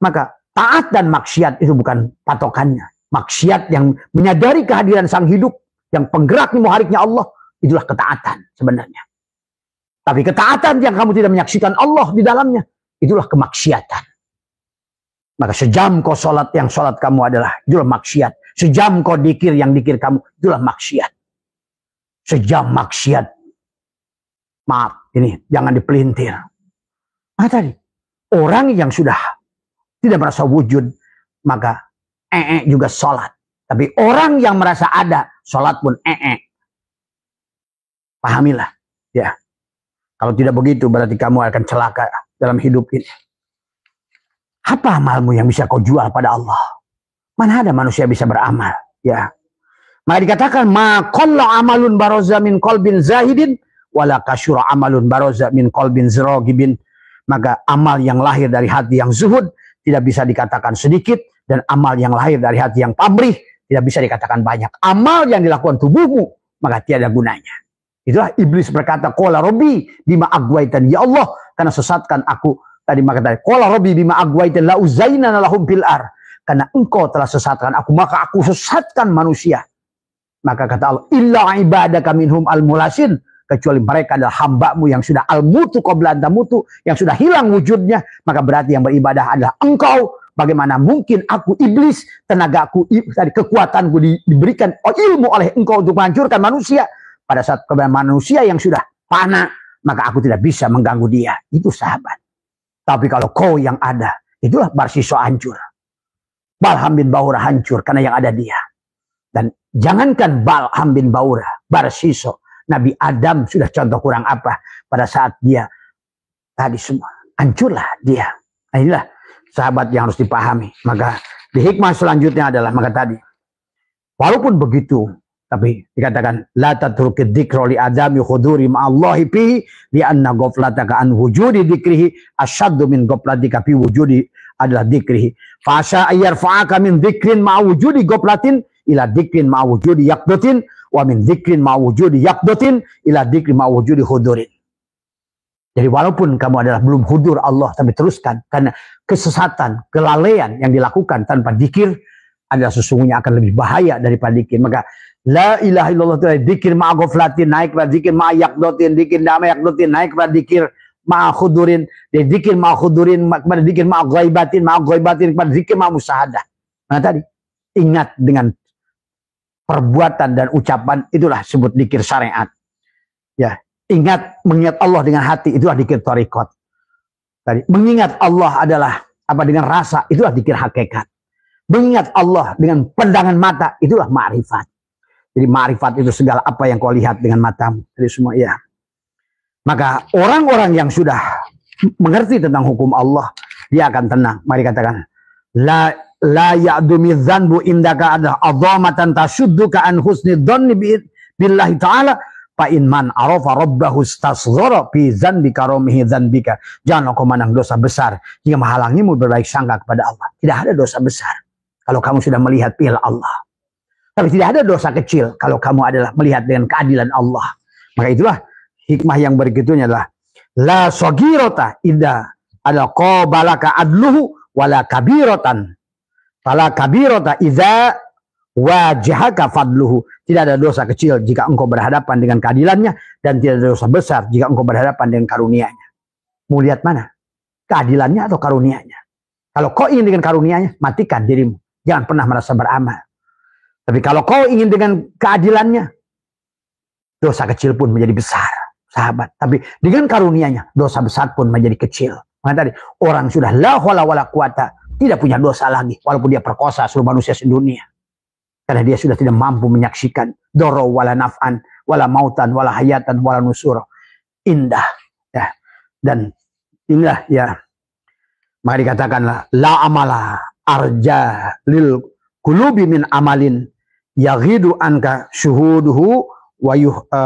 Maka taat dan maksiat itu bukan patokannya. Maksiat yang menyadari kehadiran sang hidup, yang penggeraknya muhariknya Allah, itulah ketaatan sebenarnya. Tapi ketaatan yang kamu tidak menyaksikan Allah di dalamnya, itulah kemaksiatan. Maka sejam kau sholat, yang sholat kamu adalah, itulah maksiat. Sejam kau dikir, yang dikir kamu, itulah maksiat. Sejam maksiat. Maaf, ini jangan dipelintir. Nah tadi, orang yang sudah tidak merasa wujud, maka juga sholat. Tapi orang yang merasa ada, sholat pun pahamilah. Ya. Kalau tidak begitu, berarti kamu akan celaka dalam hidup ini. Apa amalmu yang bisa kau jual pada Allah? Mana ada manusia bisa beramal? Ya. Maka dikatakan, ma qalla amalun baroza min qalbin zahidin, wala kasyura amalun baroza min qalbin ziragibin. Maka amal yang lahir dari hati yang zuhud tidak bisa dikatakan sedikit, dan amal yang lahir dari hati yang pamrih tidak bisa dikatakan banyak. Amal yang dilakukan tubuhmu, maka tiada gunanya. Itulah iblis berkata, qala rabbi bima agwaitan, ya Allah, karena sesatkan aku. Tadi maka tadi, qala rabbi bima agwaitan la uzainana lahum fil ar, karena engkau telah sesatkan aku, maka aku sesatkan manusia. Maka kata Allah, illa ibadaka minhum al-mulasin, kecuali mereka adalah hambamu yang sudah al-mutu qabla anta mutu, yang sudah hilang wujudnya, maka berarti yang beribadah adalah engkau. Bagaimana mungkin aku iblis, tenagaku, kekuatanku diberikan ilmu oleh engkau untuk menghancurkan manusia. Pada saat manusia yang sudah fana, maka aku tidak bisa mengganggu dia. Itu sahabat. Tapi kalau kau yang ada, itulah Barsiso hancur. Balham bin Baura hancur karena yang ada dia. Dan jangankan Balham bin Baura, Barsiso, Nabi Adam sudah contoh kurang apa pada saat dia tadi semua. Hancurlah dia. Nah, inilah sahabat yang harus dipahami. Maka di hikmah selanjutnya adalah, maka tadi, walaupun begitu, tapi dikatakan la tatrukid dzikra li adami huduri ma'allahi fihi li anna ghaflataka an wujudi dzikrihi asyaddu min ghaflatika fi wujudi adalah dzikrihi. Fa sa ayyarfa'aka min dzikrin ma'a wujudi ghaflatin ila dzikrin ma'a wujudi yaqdatin wa min dzikrin ma'a wujudi yaqdatin ila dzikrin ma'a wujudi hudurin. Jadi walaupun kamu adalah belum hudur Allah, tapi teruskan, karena kesesatan, kelalaian yang dilakukan tanpa dzikir adalah sesungguhnya akan lebih bahaya daripada dzikir. Maka la ilaha illallah itu dzikir ma'a ghaflatin naik kepada dzikir ma'a yaqdatin, dzikir ma'a yaqdatin naik kepada dzikir ma'a khudurin, dzikir ma'a khudurin kepada dzikir ma'a ghaibatin kepada dzikir ma'a musyahadah. Nah tadi, ingat dengan perbuatan dan ucapan, itulah sebut dzikir syariat. Ya, ingat, mengingat Allah dengan hati, itulah dzikir thariqat. Tadi, mengingat Allah adalah apa, dengan rasa, itulah dzikir hakikat. Mengingat Allah dengan pandangan mata, itulah ma'rifat. Jadi ma'rifat itu segala apa yang kau lihat dengan matamu. Jadi semua ya. Maka orang-orang yang sudah mengerti tentang hukum Allah, dia akan tenang. Mari katakan, la ya'dumi dzanbu indaka ada adzamatan tasudduka an husni dzanni billahi ta'ala fa in man arafa rabbahu istasghara fi dzanbi karamihi dzanbika. Jangan kau memandang dosa besar jika menghalangimu berbaik sangka kepada Allah. Tidak ada dosa besar kalau kamu sudah melihat pihak Allah. Tapi tidak ada dosa kecil kalau kamu adalah melihat dengan keadilan Allah. Maka itulah hikmah yang berikutnya adalah la sagirata idza ada qabalaka adluhu wala kabiratan. Fala kabirata idza wajahaka fadluhu. Tidak ada dosa kecil jika engkau berhadapan dengan keadilannya, dan tidak ada dosa besar jika engkau berhadapan dengan karunia-Nya. Mau lihat mana? Keadilannya atau karunia-Nya? Kalau kau ingin dengan karunia-Nya, matikan dirimu. Jangan pernah merasa beramal. Tapi kalau kau ingin dengan keadilannya, dosa kecil pun menjadi besar. sahabat. Tapi dengan karunia-Nya dosa besar pun menjadi kecil. Maka tadi orang sudah la haula wala quwata, tidak punya dosa lagi walaupun dia perkosa seluruh manusia sedunia. Karena dia sudah tidak mampu menyaksikan doro wala naf'an wala mautan wala hayatan wala nusur. Indah ya. Dan inilah ya, maka dikatakanlah la amala arja lil qulubi min amalin yaghidu anka syuhuduhu wa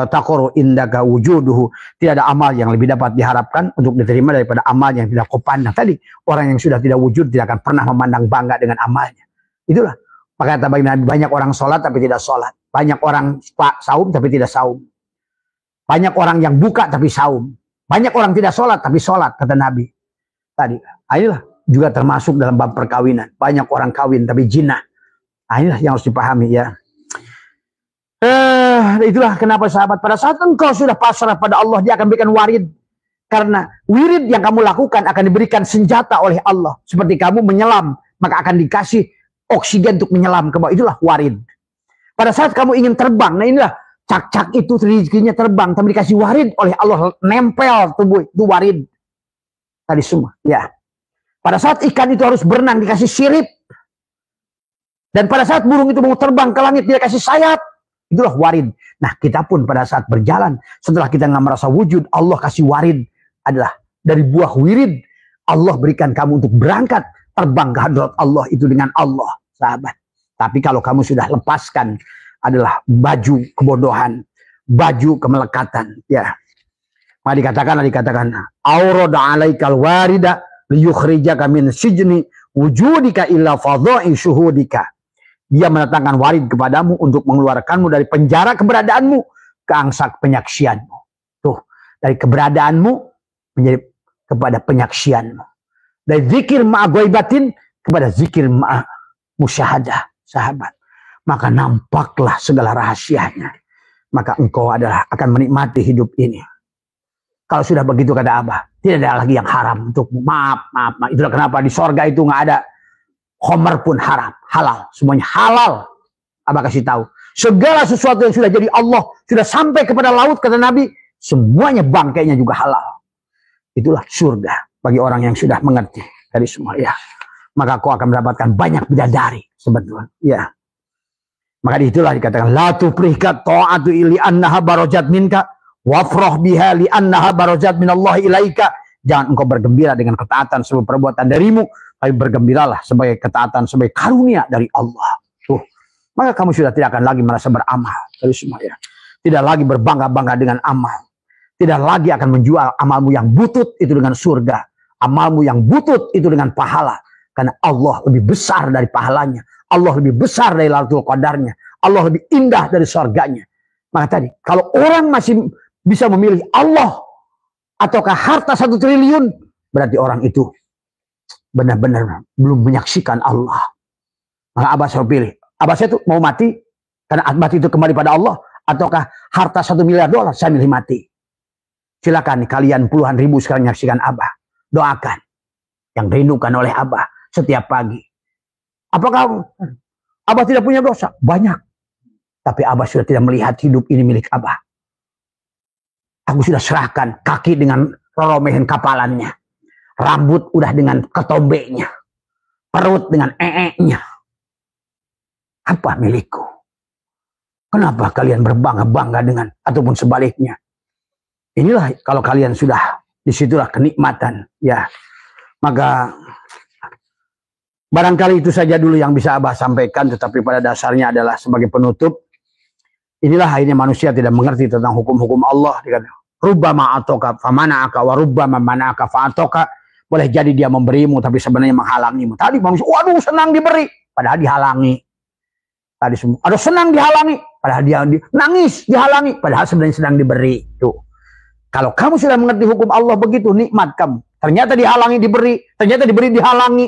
taqaru indaka wujuduhu. Tidak ada amal yang lebih dapat diharapkan untuk diterima daripada amal yang tidak kau pandang. Tadi orang yang sudah tidak wujud tidak akan pernah memandang bangga dengan amalnya. Itulah maka kata Nabi, banyak orang sholat tapi tidak sholat, banyak orang saum tapi tidak saum, banyak orang yang buka tapi saum, banyak orang tidak sholat tapi sholat, kata Nabi tadi. Inilah juga termasuk dalam bab perkawinan. Banyak orang kawin tapi jinah. Inilah yang harus dipahami ya. Itulah kenapa sahabat, pada saat engkau sudah pasrah pada Allah, dia akan berikan warid. Karena wirid yang kamu lakukan akan diberikan senjata oleh Allah. Seperti kamu menyelam, maka akan dikasih oksigen untuk menyelam ke bawah. Itulah warid. Pada saat kamu ingin terbang, nah inilah cak-cak itu rezekinya terbang, tapi dikasih warid oleh Allah, nempel tubuh itu warid. Tadi semua ya. Pada saat ikan itu harus berenang, dikasih sirip. Dan pada saat burung itu mau terbang ke langit, dia kasih sayap. Itulah warid. Nah kita pun pada saat berjalan, setelah kita nggak merasa wujud, Allah kasih warid. Adalah dari buah wirid, Allah berikan kamu untuk berangkat terbang ke hadrat Allah itu dengan Allah, sahabat. Tapi kalau kamu sudah lepaskan adalah baju kebodohan, baju kemelekatan, ya. Maka dikatakan aurada alaikal warida liyukhrijaka min sijni wujudika illa fadha'i syuhudika. Dia mendatangkan warid kepadamu untuk mengeluarkanmu dari penjara keberadaanmu ke angsa penyaksianmu. Tuh, dari keberadaanmu menjadi kepada penyaksianmu. Dari zikir ma'agwaibatin kepada zikir musyahadah, sahabat. Maka nampaklah segala rahasianya. Maka engkau adalah akan menikmati hidup ini. Kalau sudah begitu kata Abah, tidak ada lagi yang haram untuk maaf. Itulah kenapa di sorga itu nggak ada khomer pun haram, halal. Semuanya halal. Abah kasih tahu. Segala sesuatu yang sudah jadi Allah, sudah sampai kepada laut kata Nabi, semuanya bangkainya juga halal. Itulah surga bagi orang yang sudah mengerti dari semua ya. Maka kau akan mendapatkan banyak bidadari sebetulnya ya. Maka itulah dikatakan la tuprihka ta'atu ili annaha barajat minka wafrah biha li annaha barajat minallahi ilaika. Jangan engkau bergembira dengan ketaatan sebagai perbuatan darimu, tapi bergembiralah sebagai ketaatan sebagai karunia dari Allah. Tuh. Maka kamu sudah tidak akan lagi merasa beramal dari semua ya. Tidak lagi berbangga-bangga dengan amal. Tidak lagi akan menjual amalmu yang butut itu dengan surga. Amalmu yang butut itu dengan pahala. Karena Allah lebih besar dari pahalanya. Allah lebih besar dari Lailatul Qadarnya. Allah lebih indah dari surganya. Maka tadi, kalau orang masih bisa memilih Allah ataukah harta 1 triliun, berarti orang itu benar-benar belum menyaksikan Allah. Maka Abah saya pilih. Abah saya itu mau mati karena mati itu kembali pada Allah, ataukah harta 1 miliar dolar, saya milih mati. Silakan kalian puluhan ribu sekarang menyaksikan Abah. Doakan yang dirindukan oleh Abah setiap pagi. Apakah Abah tidak punya dosa? Banyak. Tapi Abah sudah tidak melihat hidup ini milik Abah. Aku sudah serahkan kaki dengan roromehin kapalannya. Rambut udah dengan ketombeknya. Perut dengan ee-nya. Apa milikku? Kenapa kalian berbangga-bangga dengan ataupun sebaliknya? Inilah kalau kalian sudah disitulah kenikmatan ya. Maka barangkali itu saja dulu yang bisa Abah sampaikan, tetapi pada dasarnya adalah sebagai penutup. Inilah akhirnya manusia tidak mengerti tentang hukum-hukum Allah. Rubbama atoka famana'aka wa rubbama mana'aka fa'atoka. Boleh jadi dia memberimu tapi sebenarnya menghalangimu. Tadi manusia, waduh senang diberi, padahal dihalangi. Tadi semua, aduh senang dihalangi, padahal dia nangis dihalangi, padahal sebenarnya sedang diberi. Tuh. Kalau kamu sudah mengerti hukum Allah begitu, nikmat kamu. Ternyata dihalangi diberi, ternyata diberi dihalangi.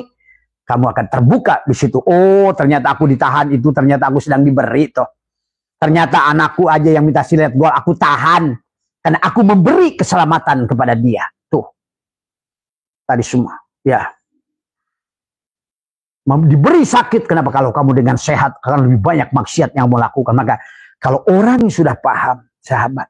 Kamu akan terbuka di situ. Oh, ternyata aku ditahan itu, ternyata aku sedang diberi toh. Ternyata anakku aja yang minta silet gol aku tahan karena aku memberi keselamatan kepada dia. Tuh. Tadi semua, ya. Diberi sakit, kenapa? Kalau kamu dengan sehat akan lebih banyak maksiat yang mau lakukan. Maka kalau orang sudah paham, sahabat,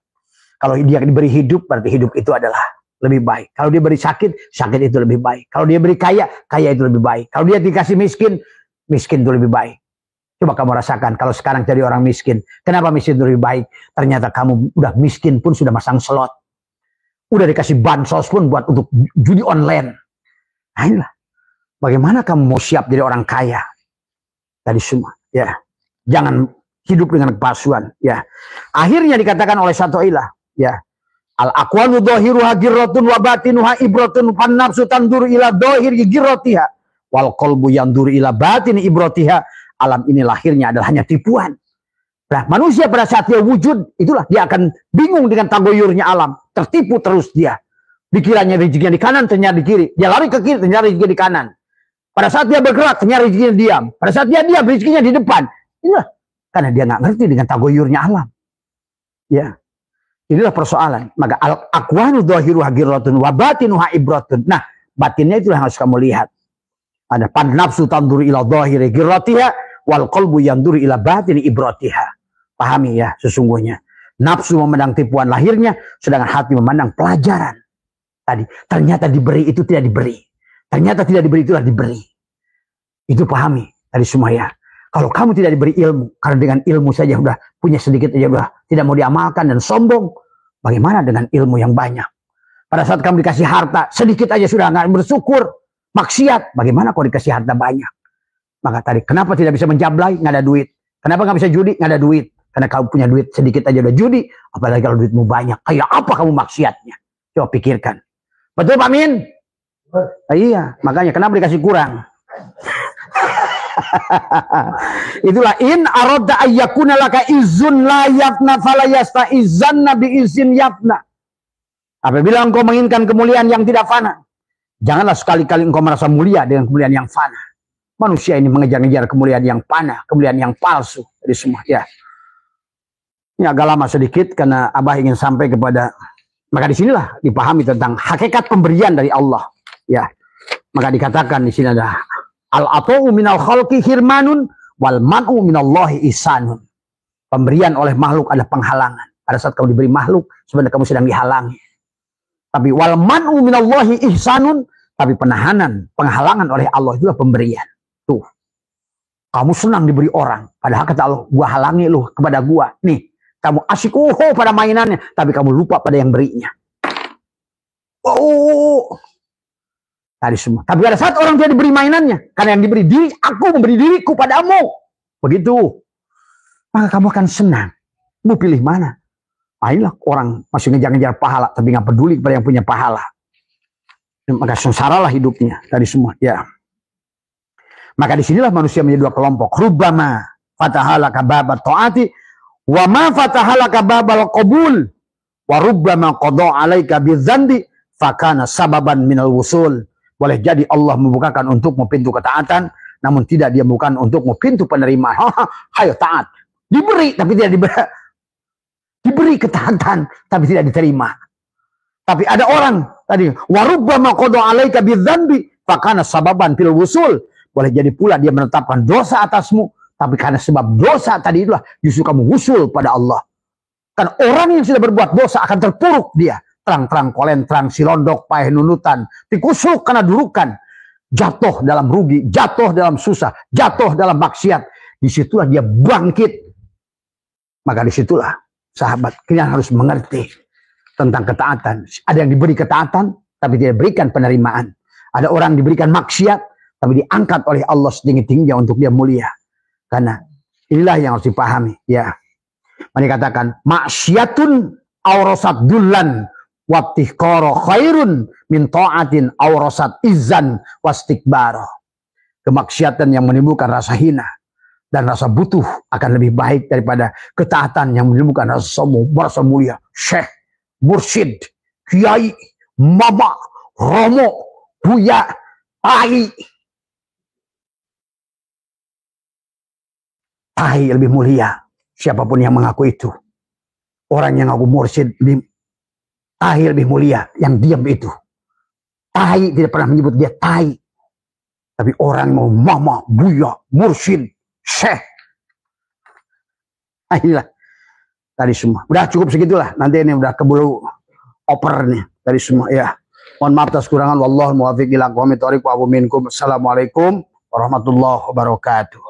Kalau dia diberi hidup, berarti hidup itu adalah lebih baik. Kalau dia beri sakit, sakit itu lebih baik. Kalau dia beri kaya, kaya itu lebih baik. Kalau dia dikasih miskin, miskin itu lebih baik. Coba kamu rasakan kalau sekarang jadi orang miskin. Kenapa miskin itu lebih baik? Ternyata kamu udah miskin pun sudah masang slot. Udah dikasih bansos pun buat untuk judi online. Nah inilah. Bagaimana kamu mau siap jadi orang kaya? Tadi semua. Ya. Jangan hidup dengan kepalsuan. Ya. Akhirnya dikatakan oleh satu ilah. Ya. Al-aqwanu dhahiruha girratun wa batinuha ibratun fan nafsu tanduru ila dhahiri girratiha wal qalbu yanduru ila batini ibratiha. Alam ini lahirnya adalah hanya tipuan. Nah, manusia pada saat dia wujud, itulah dia akan bingung dengan tagoyurnya alam, tertipu terus dia. Dikiranya rezekinya di kanan, ternyata di kiri. Dia lari ke kiri, ternyata rezekinya di kanan. Pada saat dia bergerak, ternyata rezekinya diam. Pada saat dia diam, rezekinya di depan. Inilah karena dia nggak ngerti dengan tagoyurnya alam. Ya. Inilah persoalan. Maka al-aqwanu dhahiruha girratun wa batinuha ibratun. Nah, batinnya itu yang harus kamu lihat. Ada pan nafsu tanduru ila dhahiri girratiha wal qalbu yanduru ila batini ibratiha. Pahami ya sesungguhnya. Nafsu memandang tipuan lahirnya, sedangkan hati memandang pelajaran. Tadi ternyata diberi itu tidak diberi. Ternyata tidak diberi itulah diberi. Itu pahami tadi semua ya. Kalau kamu tidak diberi ilmu, karena dengan ilmu saja udah punya sedikit aja udah tidak mau diamalkan dan sombong, bagaimana dengan ilmu yang banyak? Pada saat kamu dikasih harta, sedikit aja sudah nggak bersyukur, maksiat, bagaimana kalau dikasih harta banyak? Maka tadi, kenapa tidak bisa menjablay? Nggak ada duit. Kenapa nggak bisa judi? Nggak ada duit. Karena kamu punya duit sedikit aja udah judi, apalagi kalau duitmu banyak. Kayak apa kamu maksiatnya? Coba pikirkan. Betul Pak Min? Iya, makanya kenapa dikasih kurang? Itulah in aradda ayyakuna laka izun la yafna fala yastaizanna bi izin yafna. Apabila engkau menginginkan kemuliaan yang tidak fana, janganlah sekali-kali engkau merasa mulia dengan kemuliaan yang fana. Manusia ini mengejar-ngejar kemuliaan yang fana, kemuliaan yang palsu dari semua ya. Ini agak lama sedikit karena Abah ingin sampai kepada, maka disinilah dipahami tentang hakikat pemberian dari Allah ya. Maka dikatakan di sini ada al-ata'u minal khalqi hirmanun wal man'u minallahi ihsanun. Pemberian oleh makhluk adalah penghalangan. Pada saat kamu diberi makhluk, sebenarnya kamu sedang dihalangi. Tapi wal man'u minallahi ihsanun, tapi penahanan, penghalangan oleh Allah itulah pemberian. Tuh. Kamu senang diberi orang, padahal kata Allah, gua halangi lu kepada gua. Nih, kamu asik pada mainannya, tapi kamu lupa pada yang berinya. Oh. Tadi semua. Tapi pada saat orang tidak diberi mainannya, karena yang diberi diri, aku memberi diriku padamu. Begitu. Maka kamu akan senang. Mau pilih mana? Ayolah orang masih ngejar-ngejar pahala, tapi nggak peduli kepada yang punya pahala. Maka sengsaralah hidupnya. Tadi semua. Ya. Maka disinilah manusia menjadi dua kelompok. Rubbama fatahalaka babat ta'ati, wa ma fatahalaka babal qabul, wa rubbama qada alaika bidzanbi, fakana sababan minal wusul. Boleh jadi Allah membukakan untukmu pintu ketaatan, namun tidak dia bukan untukmu pintu penerimaan. Hayo taat. Diberi, tapi tidak diberi. Diberi ketaatan, tapi tidak diterima. Tapi ada orang tadi, warubbama qada alaika bidzanbi, fakana sababan fil wusul. Boleh jadi pula dia menetapkan dosa atasmu, tapi karena sebab dosa tadi itulah justru kamu wusul pada Allah. Karena orang yang sudah berbuat dosa akan terpuruk dia. Terang-terang kolentrang, silondok, payah nunutan, dikusuk karena durukan, jatuh dalam rugi, jatuh dalam susah, jatuh dalam maksiat. Disitulah dia bangkit. Maka disitulah sahabat, kalian harus mengerti tentang ketaatan. Ada yang diberi ketaatan, tapi tidak diberikan penerimaan. Ada orang diberikan maksiat, tapi diangkat oleh Allah setinggi-tingginya untuk dia mulia. Karena inilah yang harus dipahami. Ya, mereka katakan maksiatun aurasat dullan wabtiqara khairun min ta'atin aurasat izan wastikbara. Kemaksiatan yang menimbulkan rasa hina dan rasa butuh akan lebih baik daripada ketaatan yang menimbulkan rasa sombong, merasa mulia. Syekh, mursyid, kiai, mama, romo, buya, tai. Tai lebih mulia. Siapapun yang mengaku itu. Orang yang ngaku mursyid tai lebih mulia, yang diam itu. Tai tidak pernah menyebut dia tai. Tapi orang mau mama, buya, mursyid, syekh. Inilah. tadi semua. Udah cukup segitulah. Nanti ini udah keburu oper nih tadi semua ya. Mohon maaf atas kurangan. Wallahul muwaffiq ila aqwamit thoriq wa minkum. Assalamualaikum warahmatullahi wabarakatuh.